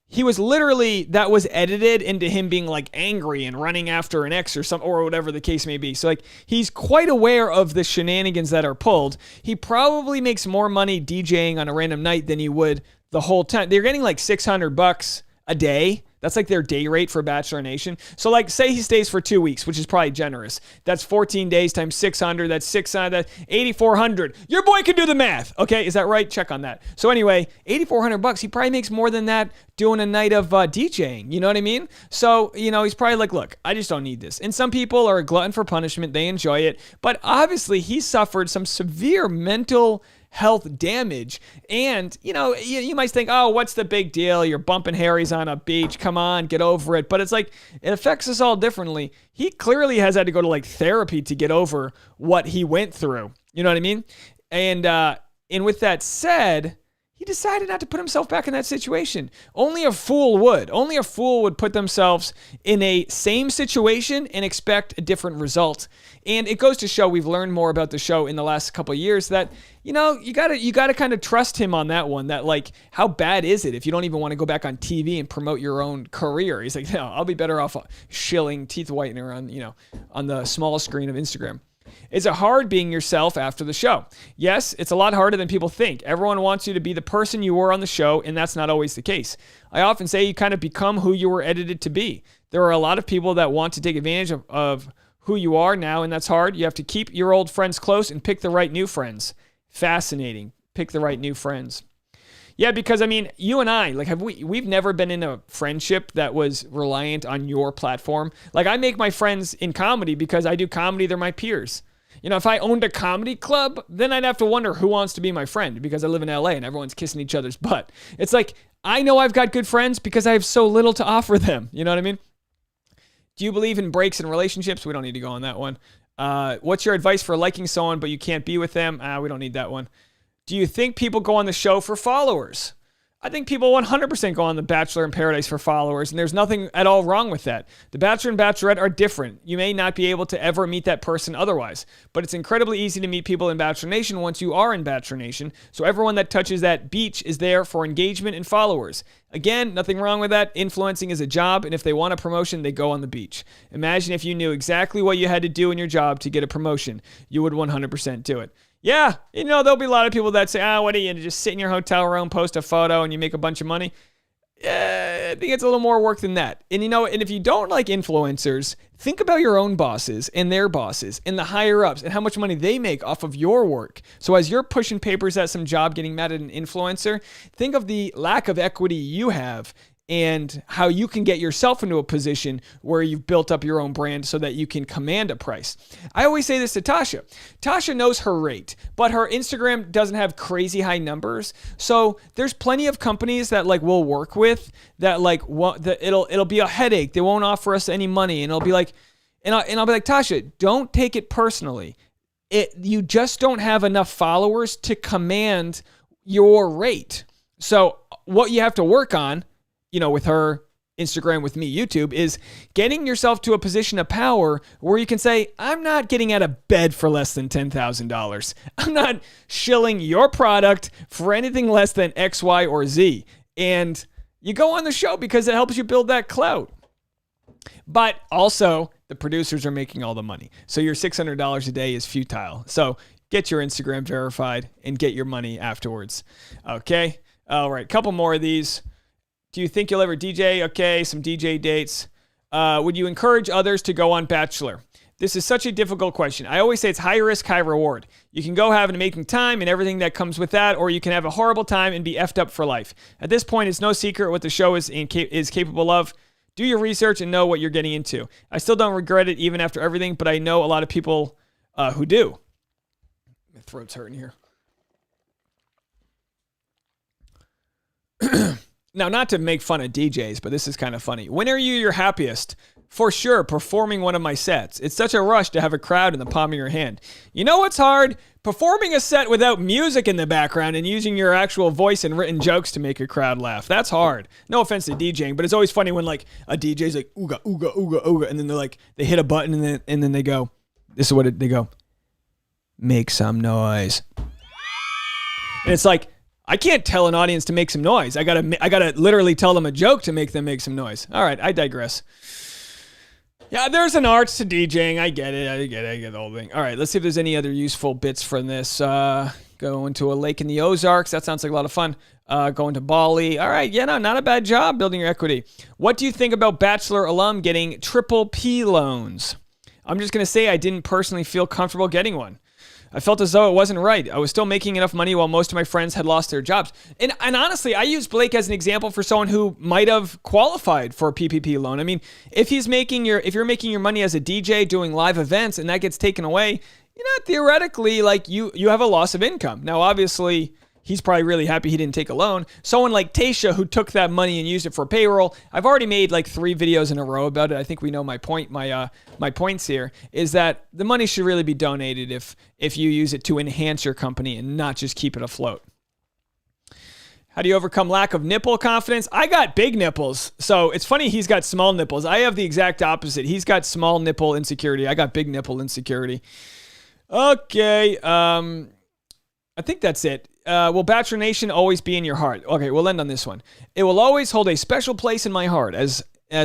He was literally, that was edited into him being like angry and running after an ex or whatever the case may be. So like he's quite aware of the shenanigans that are pulled. He probably makes more money DJing on a random night than he would the whole time. They're getting like $600 a day That's like their day rate for Bachelor Nation. So like say he stays for 2 weeks, which is probably generous. That's 14 days times 600. That's 600. That's 8,400. Your boy can do the math. Okay, is that right? Check on that. So anyway, $8,400. He probably makes more than that doing a night of DJing. You know what I mean? So, he's probably like, look, I just don't need this. And some people are a glutton for punishment. They enjoy it. But obviously he suffered some severe mental health damage. And, you might think, oh, what's the big deal? You're bumping Harry's on a beach. Come on, get over it. But it's like, it affects us all differently. He clearly has had to go to like therapy to get over what he went through. You know what I mean? And with that said, he decided not to put himself back in that situation. Only a fool would. Only a fool would put themselves in a same situation and expect a different result. And it goes to show, we've learned more about the show in the last couple of years, that, you gotta kind of trust him on that one. That like, how bad is it if you don't even want to go back on TV and promote your own career? He's like, no, I'll be better off shilling teeth whitener on the small screen of Instagram. Is it hard being yourself after the show? Yes, it's a lot harder than people think. Everyone wants you to be the person you were on the show, and that's not always the case. I often say you kind of become who you were edited to be. There are a lot of people that want to take advantage of who you are now, and that's hard. You have to keep your old friends close and pick the right new friends. Fascinating. Pick the right new friends. Yeah, because you and I, like, we've never been in a friendship that was reliant on your platform. Like, I make my friends in comedy because I do comedy, they're my peers. If I owned a comedy club, then I'd have to wonder who wants to be my friend because I live in LA and everyone's kissing each other's butt. It's like, I know I've got good friends because I have so little to offer them. You know what I mean? Do you believe in breaks in relationships? We don't need to go on that one. What's your advice for liking someone but you can't be with them? We don't need that one. Do you think people go on the show for followers? I think people 100% go on The Bachelor in Paradise for followers, and there's nothing at all wrong with that. The Bachelor and Bachelorette are different. You may not be able to ever meet that person otherwise, but it's incredibly easy to meet people in Bachelor Nation once you are in Bachelor Nation, so everyone that touches that beach is there for engagement and followers. Again, nothing wrong with that. Influencing is a job, and if they want a promotion, they go on the beach. Imagine if you knew exactly what you had to do in your job to get a promotion. You would 100% do it. Yeah, there'll be a lot of people that say, what are you, just sit in your hotel room, post a photo, and you make a bunch of money? Yeah, I think it's a little more work than that. And and if you don't like influencers, think about your own bosses and their bosses and the higher ups and how much money they make off of your work. So as you're pushing papers at some job, getting mad at an influencer, think of the lack of equity you have and how you can get yourself into a position where you've built up your own brand so that you can command a price. I always say this to Tasha. Tasha knows her rate, but her Instagram doesn't have crazy high numbers. So there's plenty of companies that we'll work with that it'll be a headache. They won't offer us any money, and it'll be like, and I'll be like, Tasha, don't take it personally. You just don't have enough followers to command your rate. So what you have to work on, with her Instagram, with me, YouTube, is getting yourself to a position of power where you can say, I'm not getting out of bed for less than $10,000. I'm not shilling your product for anything less than X, Y, or Z. And you go on the show because it helps you build that clout. But also, the producers are making all the money. So your $600 a day is futile. So get your Instagram verified and get your money afterwards. Okay? All right, couple more of these. Do you think you'll ever DJ? Okay, some DJ dates. Would you encourage others to go on Bachelor? This is such a difficult question. I always say it's high risk, high reward. You can go have an amazing time and everything that comes with that, or you can have a horrible time and be effed up for life. At this point, it's no secret what the show is capable of. Do your research and know what you're getting into. I still don't regret it even after everything, but I know a lot of people who do. My throat's hurting here. Now, not to make fun of DJs, but this is kind of funny. When are you your happiest? For sure, performing one of my sets. It's such a rush to have a crowd in the palm of your hand. You know what's hard? Performing a set without music in the background and using your actual voice and written jokes to make a crowd laugh. That's hard. No offense to DJing, but it's always funny when a DJ's like, ooga, ooga, ooga, ooga, and then they hit a button and then they go, this is what they go, make some noise. And it's like, I can't tell an audience to make some noise. I gotta literally tell them a joke to make them make some noise. All right, I digress. Yeah, there's an art to DJing. I get it. I get the whole thing. All right, let's see if there's any other useful bits from this. Going to a lake in the Ozarks. That sounds like a lot of fun. Going to Bali. All right. Yeah, no, not a bad job building your equity. What do you think about Bachelor alum getting triple P loans? I'm just going to say I didn't personally feel comfortable getting one. I felt as though it wasn't right. I was still making enough money while most of my friends had lost their jobs. And honestly, I use Blake as an example for someone who might have qualified for a PPP loan. I mean, if you're making your money as a DJ doing live events and that gets taken away, theoretically, like you have a loss of income. Now, obviously, he's probably really happy he didn't take a loan. Someone like Tasha who took that money and used it for payroll. I've already made like 3 videos in a row about it. I think we know my point. My points here is that the money should really be donated if you use it to enhance your company and not just keep it afloat. How do you overcome lack of nipple confidence? I got big nipples. So it's funny he's got small nipples. I have the exact opposite. He's got small nipple insecurity. I got big nipple insecurity. Okay. I think that's it. Will Bachelor Nation always be in your heart? Okay, we'll end on this one. It will always hold a special place in my heart, as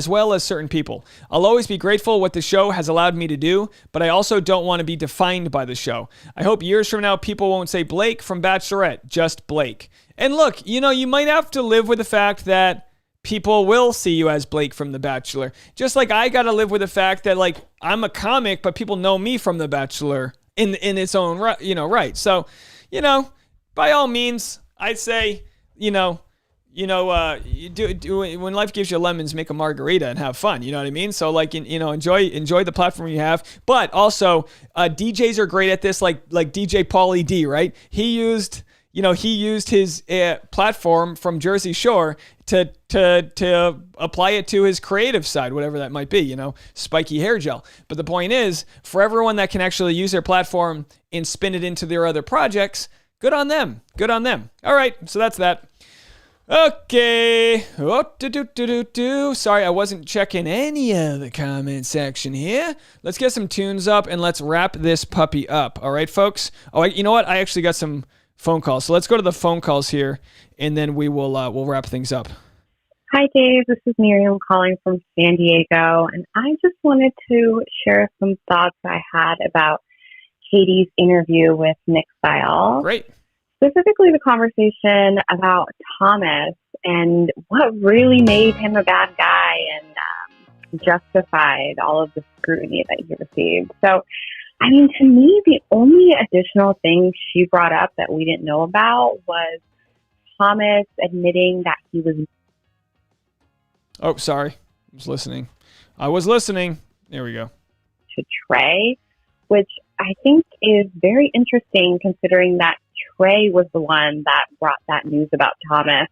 well as certain people. I'll always be grateful what the show has allowed me to do, but I also don't want to be defined by the show. I hope years from now people won't say Blake from Bachelorette, just Blake. And look, you might have to live with the fact that people will see you as Blake from The Bachelor. Just like I got to live with the fact that like I'm a comic, but people know me from The Bachelor in its own right, right. So, by all means, I'd say, you do when life gives you lemons, make a margarita and have fun. You know what I mean? So like, enjoy the platform you have. But also, DJs are great at this, like DJ Pauly D, right? He used his platform from Jersey Shore to apply it to his creative side, whatever that might be, spiky hair gel. But the point is, for everyone that can actually use their platform and spin it into their other projects, good on them. Good on them. All right, so that's that. Okay. Sorry, I wasn't checking any of the comment section here. Let's get some tunes up and let's wrap this puppy up. All right, folks? Oh, you know what? I actually got some phone calls. So let's go to the phone calls here, and then we'll wrap things up. Hi, Dave. This is Miriam calling from San Diego, and I just wanted to share some thoughts I had about Katie's interview with Nick Style. Great. Specifically the conversation about Thomas and what really made him a bad guy and justified all of the scrutiny that he received. So, I mean, to me, the only additional thing she brought up that we didn't know about was Thomas admitting that he was... Oh, sorry. I was listening. There we go. ...to Trey, which I think is very interesting considering that Trey was the one that brought that news about Thomas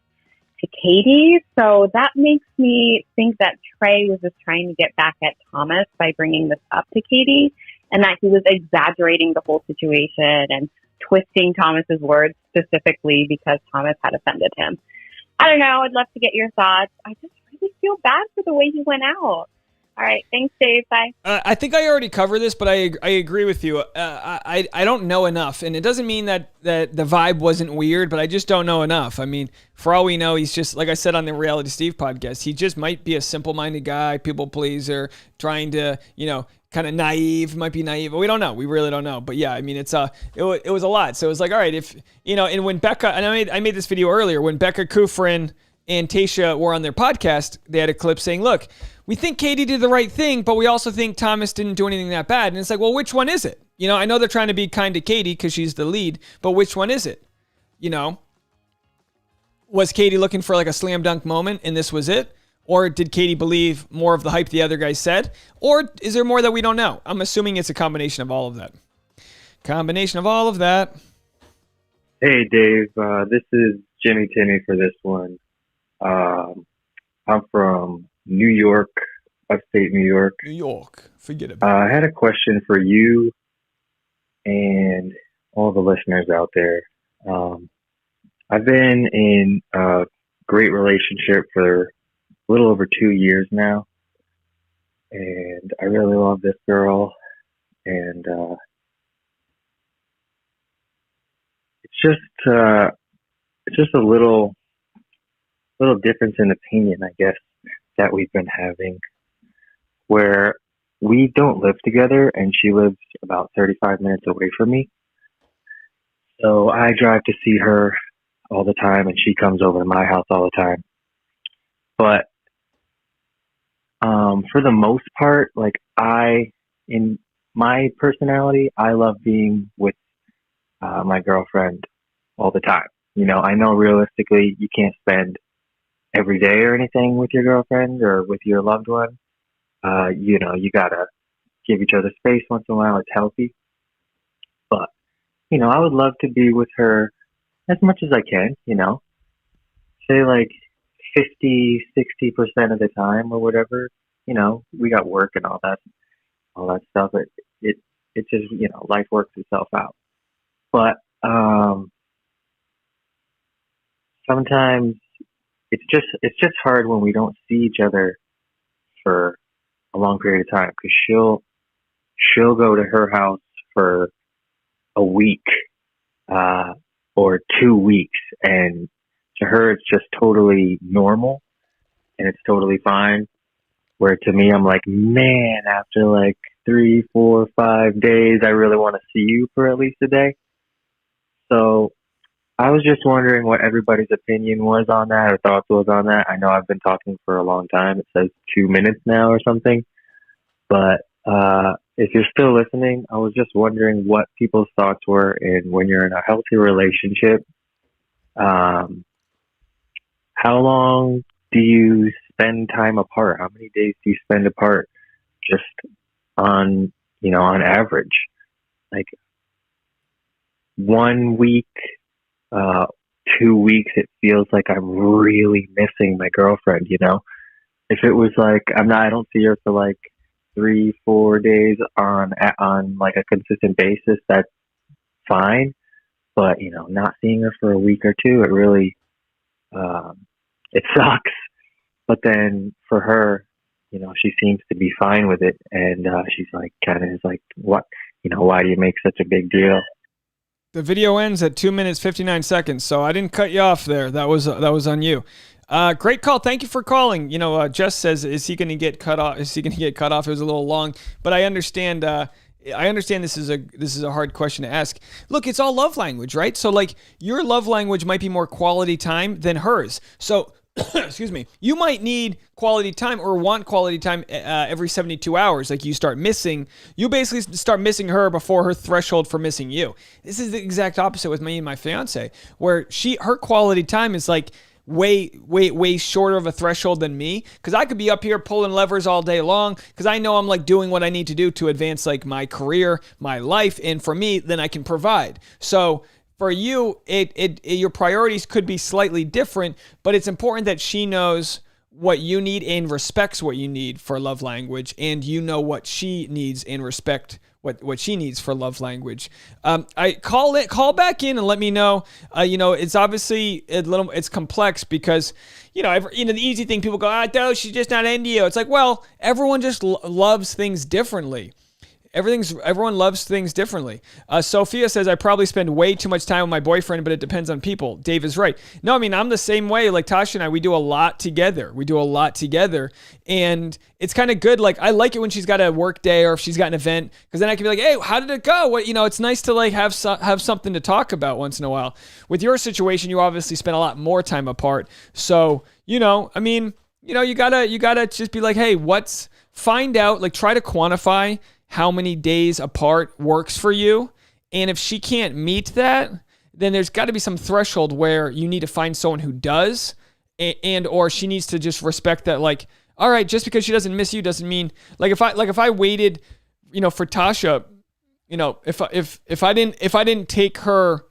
to Katie. So that makes me think that Trey was just trying to get back at Thomas by bringing this up to Katie, and that he was exaggerating the whole situation and twisting Thomas's words specifically because Thomas had offended him. I don't know. I'd love to get your thoughts. I just really feel bad for the way he went out. All right. Thanks, Dave. Bye. I think I already covered this, but I agree with you. I don't know enough. And it doesn't mean that the vibe wasn't weird, but I just don't know enough. I mean, for all we know, he's just, like I said on the Reality Steve podcast, he just might be a simple-minded guy, people pleaser, trying to, kind of naive, might be naive. But we don't know. We really don't know. But yeah, I mean, it was a lot. So it was like, all right, if, and when Bekah, and I made this video earlier, when Bekah, Kufrin, and Tasha were on their podcast, they had a clip saying, look, we think Katie did the right thing, but we also think Thomas didn't do anything that bad. And it's like, well, which one is it? I know they're trying to be kind to Katie because she's the lead, but which one is it? Was Katie looking for like a slam dunk moment and this was it? Or did Katie believe more of the hype the other guys said? Or is there more that we don't know? I'm assuming it's a combination of all of that. Hey, Dave. This is Jimmy Timmy for this one. I'm from New York, upstate New York. Forget about it. I had a question for you and all the listeners out there. I've been in a great relationship for a little over 2 years now, and I really love this girl, and it's just a little difference in opinion, I guess, that we've been having, where we don't live together and she lives about 35 minutes away from me. So I drive to see her all the time, and she comes over to my house all the time. But for the most part, like in my personality, I love being with my girlfriend all the time. You know, I know realistically you can't spend every day or anything with your girlfriend or with your loved one. You know, you gotta give each other space once in a while. It's healthy. But, you know, I would love to be with her as much as I can, you know, say like 50-60% of the time or whatever. You know, we got work and all that stuff. It just, you know, life works itself out. But sometimes it's just hard when we don't see each other for a long period of time, because she'll go to her house for a week or 2 weeks, and to her it's just totally normal and it's totally fine. Where to me, I'm like, man, after like 3, 4, 5 days, I really want to see you for at least a day. So I was just wondering what everybody's opinion was on that, or thoughts was on that. I know I've been talking for a long time. It says 2 minutes now or something. But if you're still listening, I was just wondering what people's thoughts were in when you're in a healthy relationship. How long do you spend time apart? How many days do you spend apart just on average? Like 1 week, 2 weeks, it feels like I'm really missing my girlfriend, you know? If it was like, I don't see her for like 3-4 days on like a consistent basis, that's fine. But, you know, not seeing her for a week or two, it really, it sucks. But then for her, you know, she seems to be fine with it. And she's like, kind of is like, what, you know, why do you make such a big deal? The video ends at 2 minutes, 59 seconds. So I didn't cut you off there. That was on you. Great call. Thank you for calling. You know, Jess says, is he going to get cut off? It was a little long, but I understand. This is a hard question to ask. Look, it's all love language, right? So like your love language might be more quality time than hers. So, excuse me, you might need quality time or want quality time every 72 hours. Like you basically start missing her before her threshold for missing you. This is the exact opposite with me and my fiance, where her quality time is like way shorter of a threshold than me, because I could be up here pulling levers all day long because I know I'm like doing what I need to do to advance like my career, my life, and for me, then I can provide. So for you, your priorities could be slightly different, but it's important that she knows what you need and respects what you need for love language, and you know what she needs and respect what she needs for love language. I call back in and let me know. You know, it's obviously it's complex because, you know, the easy thing, people go, no, she's just not into you. It's like, well, everyone just loves things differently. Everyone loves things differently. Sophia says, I probably spend way too much time with my boyfriend, but it depends on people. Dave is right. No, I mean, I'm the same way. Like Tasha and I, we do a lot together. And it's kind of good. Like, I like it when she's got a work day or if she's got an event, because then I can be like, hey, how did it go? What, you know, it's nice to like have something to talk about once in a while. With your situation, you obviously spend a lot more time apart. So, you know, I mean, you know, you gotta just be like, hey, find out, like try to quantify how many days apart works for you. And if she can't meet that, then there's got to be some threshold where you need to find someone who does, and or she needs to just respect that, like, all right, just because she doesn't miss you doesn't mean, like if I waited, you know, for Tasha, you know, if I didn't take her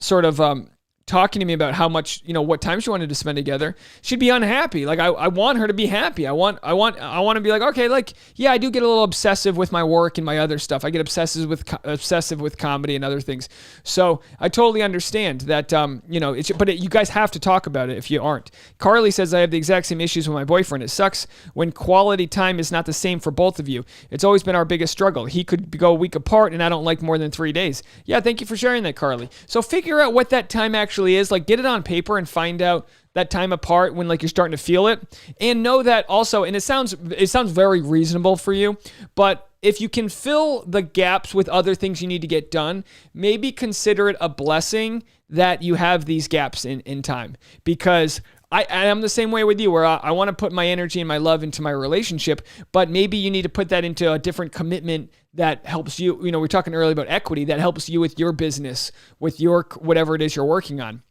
sort of talking to me about how much, you know, what time she wanted to spend together, she'd be unhappy. Like I want her to be happy. I want to be like, okay, like, yeah, I do get a little obsessive with my work and my other stuff. I get obsessive with comedy and other things. So I totally understand that, you know, you guys have to talk about it if you aren't. Carly says, I have the exact same issues with my boyfriend. It sucks when quality time is not the same for both of you. It's always been our biggest struggle. He could go a week apart and I don't like more than 3 days. Yeah, thank you for sharing that, Carly. So figure out what that time actually is. Like, get it on paper and find out that time apart when like you're starting to feel it, and know that also, and it sounds very reasonable for you, but if you can fill the gaps with other things you need to get done, maybe consider it a blessing that you have these gaps in time. Because I'm the same way with you, where I want to put my energy and my love into my relationship, but maybe you need to put that into a different commitment that helps you. You know, we were talking earlier about equity, that helps you with your business, with your whatever it is you're working on.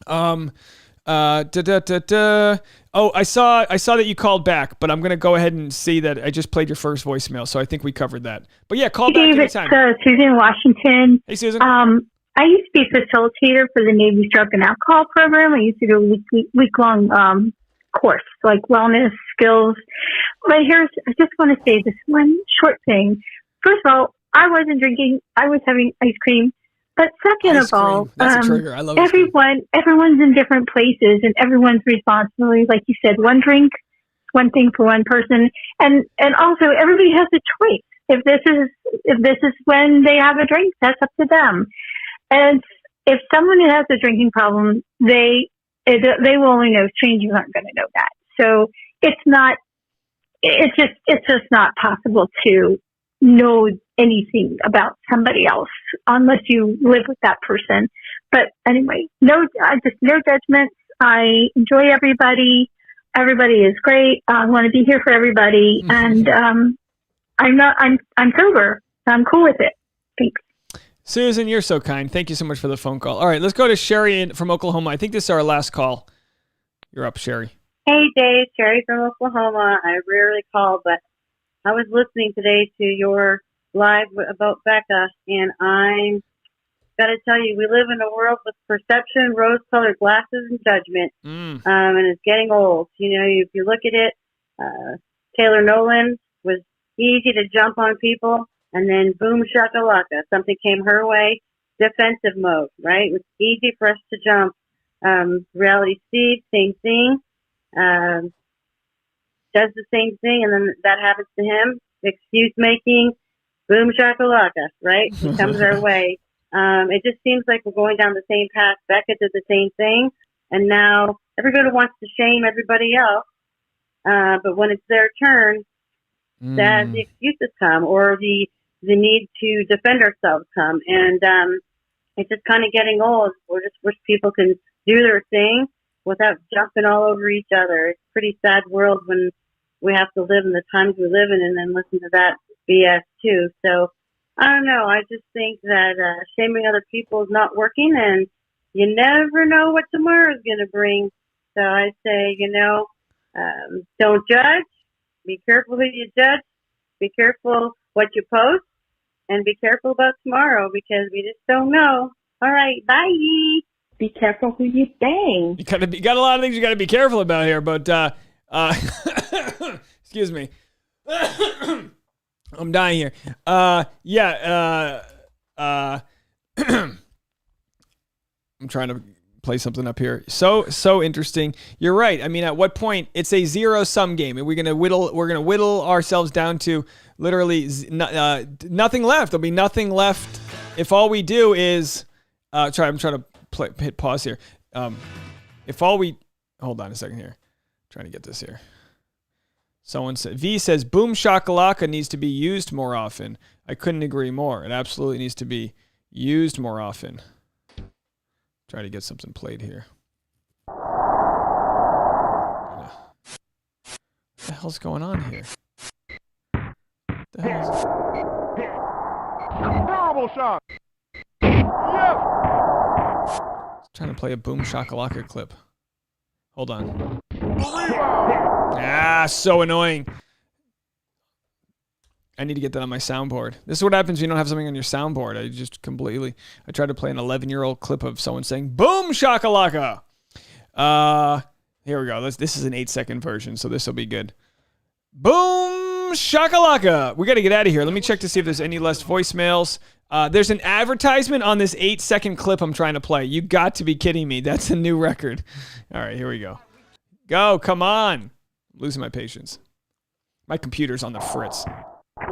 Oh, I saw that you called back, but I'm going to go ahead and see that I just played your first voicemail, so I think we covered that. But yeah, call back anytime. Susan Washington. Hey, Susan. I used to be a facilitator for the Navy Drug and Alcohol program. I used to do a week-long course, like wellness skills. But I just want to say this one short thing. First of all, I wasn't drinking. I was having ice cream. But second of all, that's a trigger. I love everyone's in different places, and everyone's responsibility. Like you said, one drink, one thing for one person, and also everybody has a choice. If this is when they have a drink, that's up to them. And if someone has a drinking problem, they will only know. Strangers aren't going to know that. So it's just not possible to know anything about somebody else unless you live with that person. But anyway, no judgments. I enjoy everybody. Everybody is great. I want to be here for everybody. And I'm sober. I'm cool with it. Thanks. Susan, you're so kind. Thank you so much for the phone call. All right, let's go to Sherry from Oklahoma. I think this is our last call. You're up, Sherry. Hey, Dave. Sherry from Oklahoma. I rarely call, but I was listening today to your live about Bekah, and I'm got to tell you, we live in a world with perception, rose-colored glasses, and judgment, and it's getting old. You know, if you look at it, Taylor Nolan was easy to jump on people, and then boom, shakalaka, something came her way, defensive mode, right? It was easy for us to jump. Reality Steve, same thing, does the same thing, and then that happens to him. Excuse making, boom, shakalaka, right? It comes our way. It just seems like we're going down the same path. Bekah did the same thing, and now everybody wants to shame everybody else. But when it's their turn, the excuses come, or the need to defend ourselves come, and it's just kind of getting old. We just wish people can do their thing without jumping all over each other. It's a pretty sad world when we have to live in the times we live in and then listen to that BS too. So I don't know. I just think that shaming other people is not working, and you never know what tomorrow is going to bring. So I say, don't judge. Be careful who you judge. Be careful what you post, and be careful about tomorrow, because we just don't know. All right, bye. Be careful who you bang. You got a lot of things you got to be careful about here, but excuse me. I'm dying here. I'm trying to play something up here. So interesting. You're right. I mean, at what point it's a zero-sum game, and we're gonna whittle ourselves down to literally nothing left. There'll be nothing left if all we do is I'm trying to hit pause here. Hold on a second here. Trying to get this here. Someone said, V says, boom shakalaka needs to be used more often. I couldn't agree more. It absolutely needs to be used more often. Try to get something played here. What the hell's going on here? What the hell is this? Terrible shot. Yes. Trying to play a boom shakalaka clip. Hold on. So annoying. I need to get that on my soundboard. This is what happens when you don't have something on your soundboard. I tried to play an 11-year-old clip of someone saying, boom shakalaka. Here we go. This is an 8-second version, so this will be good. Boom shakalaka. We got to get out of here. Let me check to see if there's any less voicemails. There's an advertisement on this 8-second clip I'm trying to play. You got to be kidding me. That's a new record. All right, here we go. Go, come on. I'm losing my patience. My computer's on the fritz. Okay,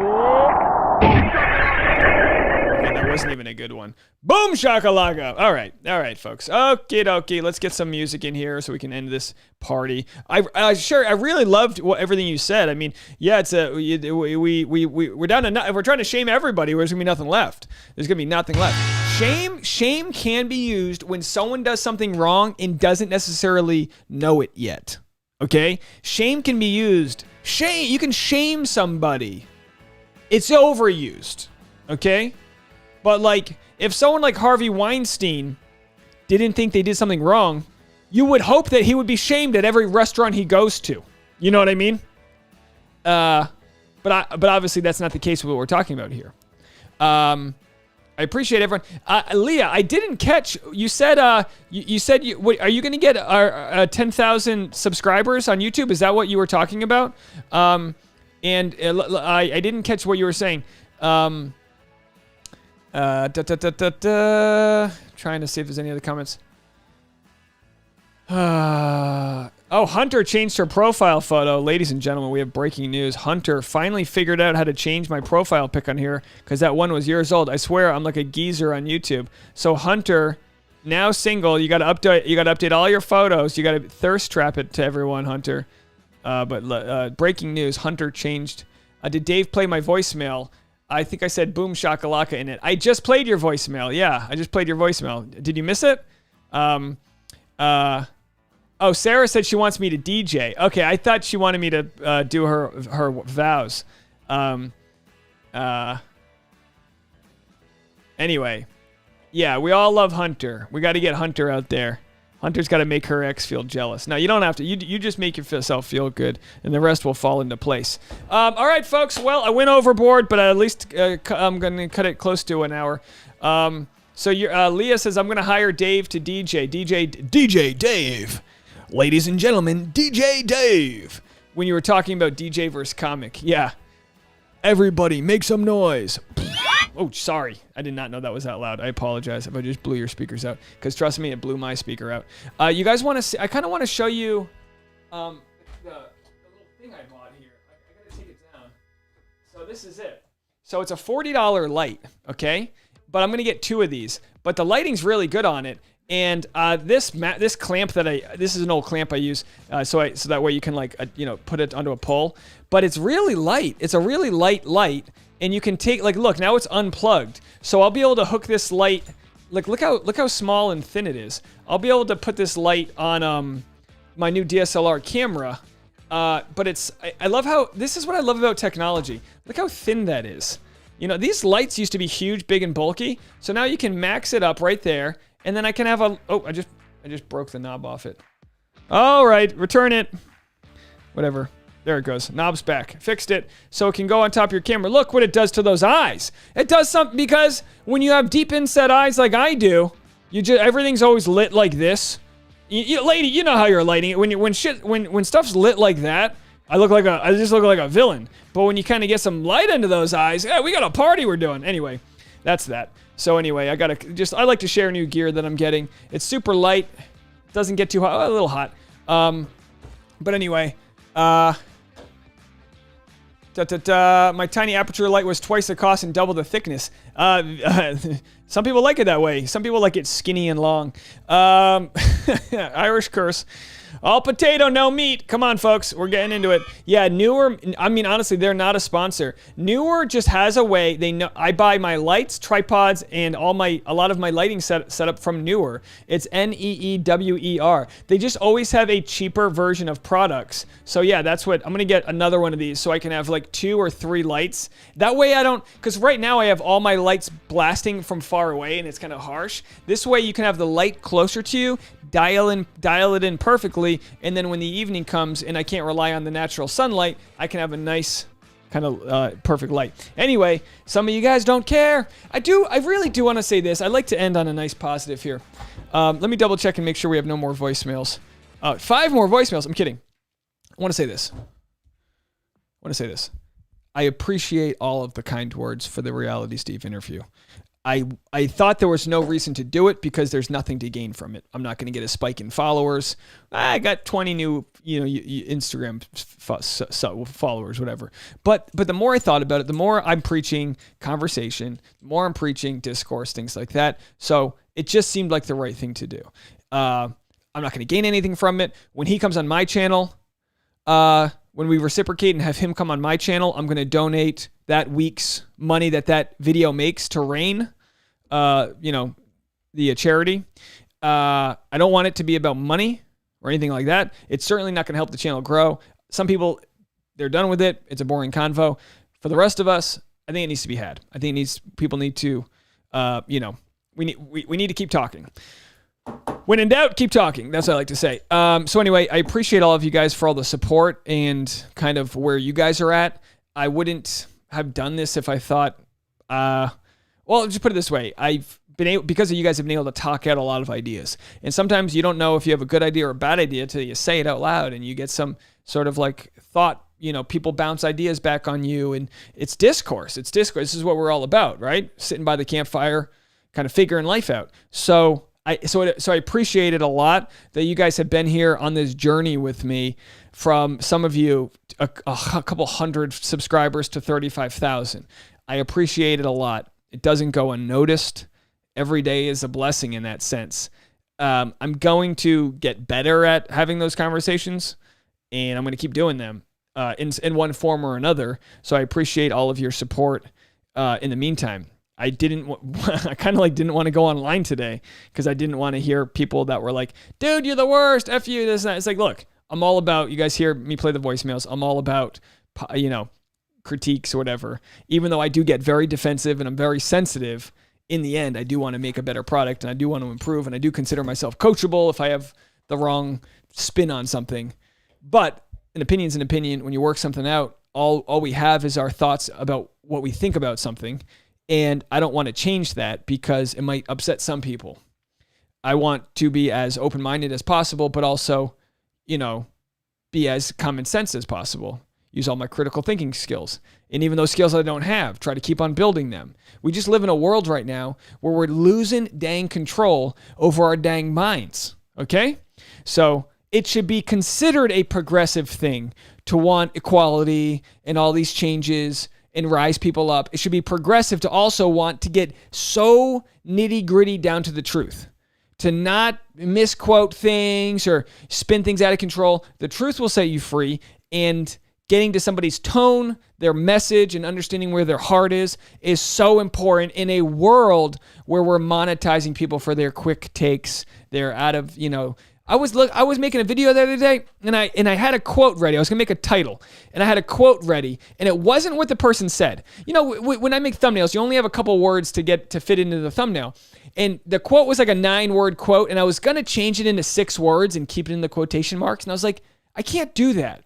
that wasn't even a good one. Boom shakalaka. All right, folks. Okie dokie. Let's get some music in here so we can end this party. I really loved everything you said. I mean, yeah, it's we're down to if we're trying to shame everybody, there's gonna be nothing left. There's gonna be nothing left. Shame can be used when someone does something wrong and doesn't necessarily know it yet. Okay? Shame can be used. You can shame somebody. It's overused. Okay? But like, if someone like Harvey Weinstein didn't think they did something wrong, you would hope that he would be shamed at every restaurant he goes to. You know what I mean? But obviously that's not the case with what we're talking about here. I appreciate everyone. Leah, I didn't catch. You said are you going to get our 10,000 subscribers on YouTube? Is that what you were talking about? I didn't catch what you were saying. Trying to see if there's any other comments. Hunter changed her profile photo. Ladies and gentlemen, we have breaking news. Hunter finally figured out how to change my profile pic on here because that one was years old. I swear I'm like a geezer on YouTube. So Hunter, now single, you got to update all your photos. You got to thirst trap it to everyone, Hunter. Breaking news, Hunter changed. Did Dave play my voicemail? I think I said boom shakalaka in it. I just played your voicemail. Yeah, I just played your voicemail. Did you miss it? Oh, Sarah said she wants me to DJ. Okay, I thought she wanted me to do her vows. Anyway, yeah, we all love Hunter. We got to get Hunter out there. Hunter's got to make her ex feel jealous. No, you don't have to. You just make yourself feel good, and the rest will fall into place. All right, folks. Well, I went overboard, but at least I'm going to cut it close to an hour. So Leah says, I'm going to hire Dave to DJ. DJ Dave. Ladies and gentlemen, DJ Dave. When you were talking about DJ versus comic. Yeah. Everybody, make some noise. Oh, sorry. I did not know that was that loud. I apologize if I just blew your speakers out. Because trust me, it blew my speaker out. You guys want to see? I kind of want to show you the little thing I bought here. I got to take it down. So this is it. So it's a $40 light, okay? But I'm going to get 2 of these. But the lighting's really good on it. And this clamp this is an old clamp I use, so that way you can put it onto a pole. But it's really light. It's a really light light, and you can take look, now it's unplugged. So I'll be able to hook this light. Look how small and thin it is. I'll be able to put this light on my new DSLR camera. But I love how this is what I love about technology. Look how thin that is. You know, these lights used to be huge, big, and bulky. So now you can max it up right there. And then I can have I just broke the knob off it. All right, return it. Whatever. There it goes. Knob's back. Fixed it. So it can go on top of your camera. Look what it does to those eyes. It does something because when you have deep inset eyes like I do, everything's always lit like this. Lady, you know how you're lighting it. When stuff's lit like that, I just look like a villain. But when you kind of get some light into those eyes, yeah, we got a party we're doing. Anyway, that's that. So anyway, I like to share new gear that I'm getting. It's super light, doesn't get too hot, a little hot. But anyway, my tiny aperture light was twice the cost and double the thickness. Some people like it that way. Some people like it skinny and long. Irish curse. All potato, no meat. Come on, folks. We're getting into it. Yeah, Newer, I mean, honestly, they're not a sponsor. Newer just has a way. They know I buy my lights, tripods, and a lot of my lighting set up from Newer. It's Neewer. They just always have a cheaper version of products. So yeah, that's what I'm going to get another one of these so I can have like 2 or 3 lights. That way I don't, because right now I have all my lights blasting from far away and it's kind of harsh. This way you can have the light closer to you, dial it in perfectly, and then when the evening comes and I can't rely on the natural sunlight, I can have a nice kind of perfect light. Anyway, some of you guys don't care. I really do want to say this. I like to end on a nice positive here. Let me double check and make sure we have no more voicemails. 5 more voicemails. I'm kidding. I want to say this. I appreciate all of the kind words for the Reality Steve interview. I thought there was no reason to do it because there's nothing to gain from it. I'm not going to get a spike in followers. I got 20 new, Instagram followers, whatever. But the more I thought about it, the more I'm preaching conversation, the more I'm preaching discourse, things like that. So it just seemed like the right thing to do. I'm not going to gain anything from it. When he comes on my channel, when we reciprocate and have him come on my channel, I'm going to donate that week's money that video makes to RAIN, the charity. I don't want it to be about money or anything like that. It's certainly not going to help the channel grow. Some people, they're done with it. It's a boring convo. For the rest of us, I think it needs to be had. I think people need to, we need to keep talking. When in doubt, keep talking. That's what I like to say. So anyway, I appreciate all of you guys for all the support and kind of where you guys are at. I wouldn't have done this if I thought, just put it this way. I've been able, because of you guys have been able to talk out a lot of ideas. And sometimes you don't know if you have a good idea or a bad idea until you say it out loud and you get some sort of like thought, people bounce ideas back on you, and it's discourse. This is what we're all about, right? Sitting by the campfire, kind of figuring life out. So I appreciate it a lot that you guys have been here on this journey with me, from some of you, a couple hundred subscribers to 35,000. I appreciate it a lot. It doesn't go unnoticed. Every day is a blessing in that sense. I'm going to get better at having those conversations, and I'm going to keep doing them in one form or another. So I appreciate all of your support in the meantime. I kind of like didn't want to go online today because I didn't want to hear people that were like, dude, you're the worst. F you, this and that. It's like, look, I'm all about, you guys hear me play the voicemails. I'm all about, critiques or whatever. Even though I do get very defensive and I'm very sensitive, in the end, I do want to make a better product and I do want to improve, and I do consider myself coachable if I have the wrong spin on something. But an opinion's an opinion. When you work something out, all we have is our thoughts about what we think about something. And I don't want to change that because it might upset some people. I want to be as open-minded as possible, but also, be as common sense as possible. Use all my critical thinking skills. And even those skills I don't have, try to keep on building them. We just live in a world right now where we're losing dang control over our dang minds. Okay? So it should be considered a progressive thing to want equality and all these changes and rise people up. It should be progressive to also want to get so nitty-gritty down to the truth, to not misquote things or spin things out of control. The truth will set you free, and getting to somebody's tone, their message, and understanding where their heart is so important in a world where we're monetizing people for their quick takes. They're out of, I was making a video the other day, and I had a quote ready. I was gonna make a title, and I had a quote ready, and it wasn't what the person said. When I make thumbnails, you only have a couple words to fit into the thumbnail, and the quote was like a 9-word quote, and I was gonna change it into 6 words and keep it in the quotation marks, and I was like, I can't do that.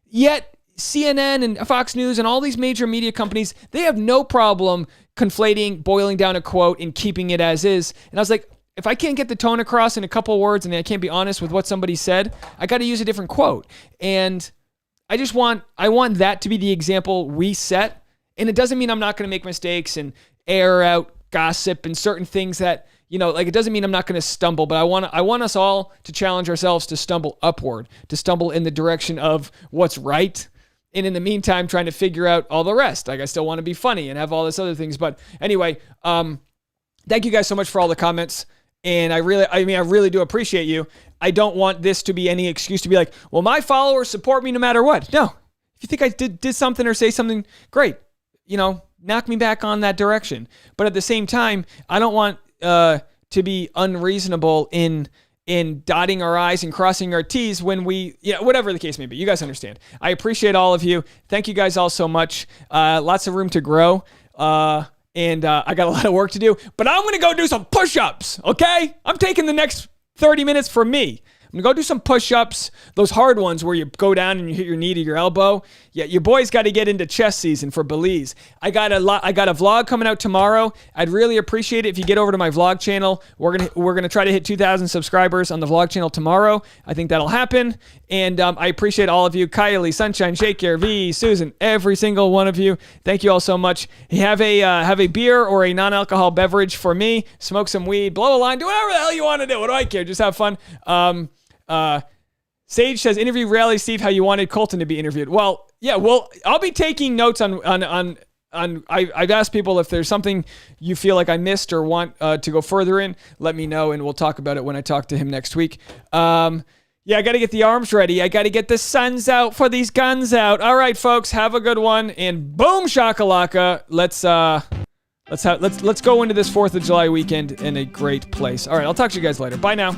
Yet CNN and Fox News and all these major media companies, they have no problem conflating, boiling down a quote, and keeping it as is. And I was like, if I can't get the tone across in a couple words and I can't be honest with what somebody said, I got to use a different quote. And I want that to be the example we set. And it doesn't mean I'm not going to make mistakes and air out gossip and certain things that, it doesn't mean I'm not going to stumble, but I want us all to challenge ourselves to stumble upward, to stumble in the direction of what's right. And in the meantime, trying to figure out all the rest. Like, I still want to be funny and have all this other things. But anyway, thank you guys so much for all the comments. And I really do appreciate you. I don't want this to be any excuse to be like, well, my followers support me no matter what. No. If you think I did something or say something, great. Knock me back on that direction. But at the same time, I don't want to be unreasonable in dotting our I's and crossing our T's when whatever the case may be. You guys understand. I appreciate all of you. Thank you guys all so much. Lots of room to grow. And I got a lot of work to do, but I'm going to go do some push-ups, okay? I'm taking the next 30 minutes for me. I'm gonna go do some push-ups, those hard ones where you go down and you hit your knee to your elbow. Yeah, your boy's got to get into chess season for Belize. I got a vlog coming out tomorrow. I'd really appreciate it if you get over to my vlog channel. We're gonna try to hit 2,000 subscribers on the vlog channel tomorrow. I think that'll happen. And I appreciate all of you, Kylie, Sunshine, Shaker, V, Susan, every single one of you. Thank you all so much. Have a beer or a non-alcohol beverage for me. Smoke some weed, blow a line, do whatever the hell you want to do. What do I care? Just have fun. Sage says, interview Reality Steve how you wanted Colton to be interviewed. Well, yeah, I'll be taking notes on I've asked people if there's something you feel like I missed or want to go further in, let me know, and we'll talk about it when I talk to him next week. Yeah, I got to get the arms ready. I got to get the suns out for these guns out. All right, folks, have a good one, and boom shakalaka. Let's go into this 4th of July weekend in a great place. All right, I'll talk to you guys later. Bye now.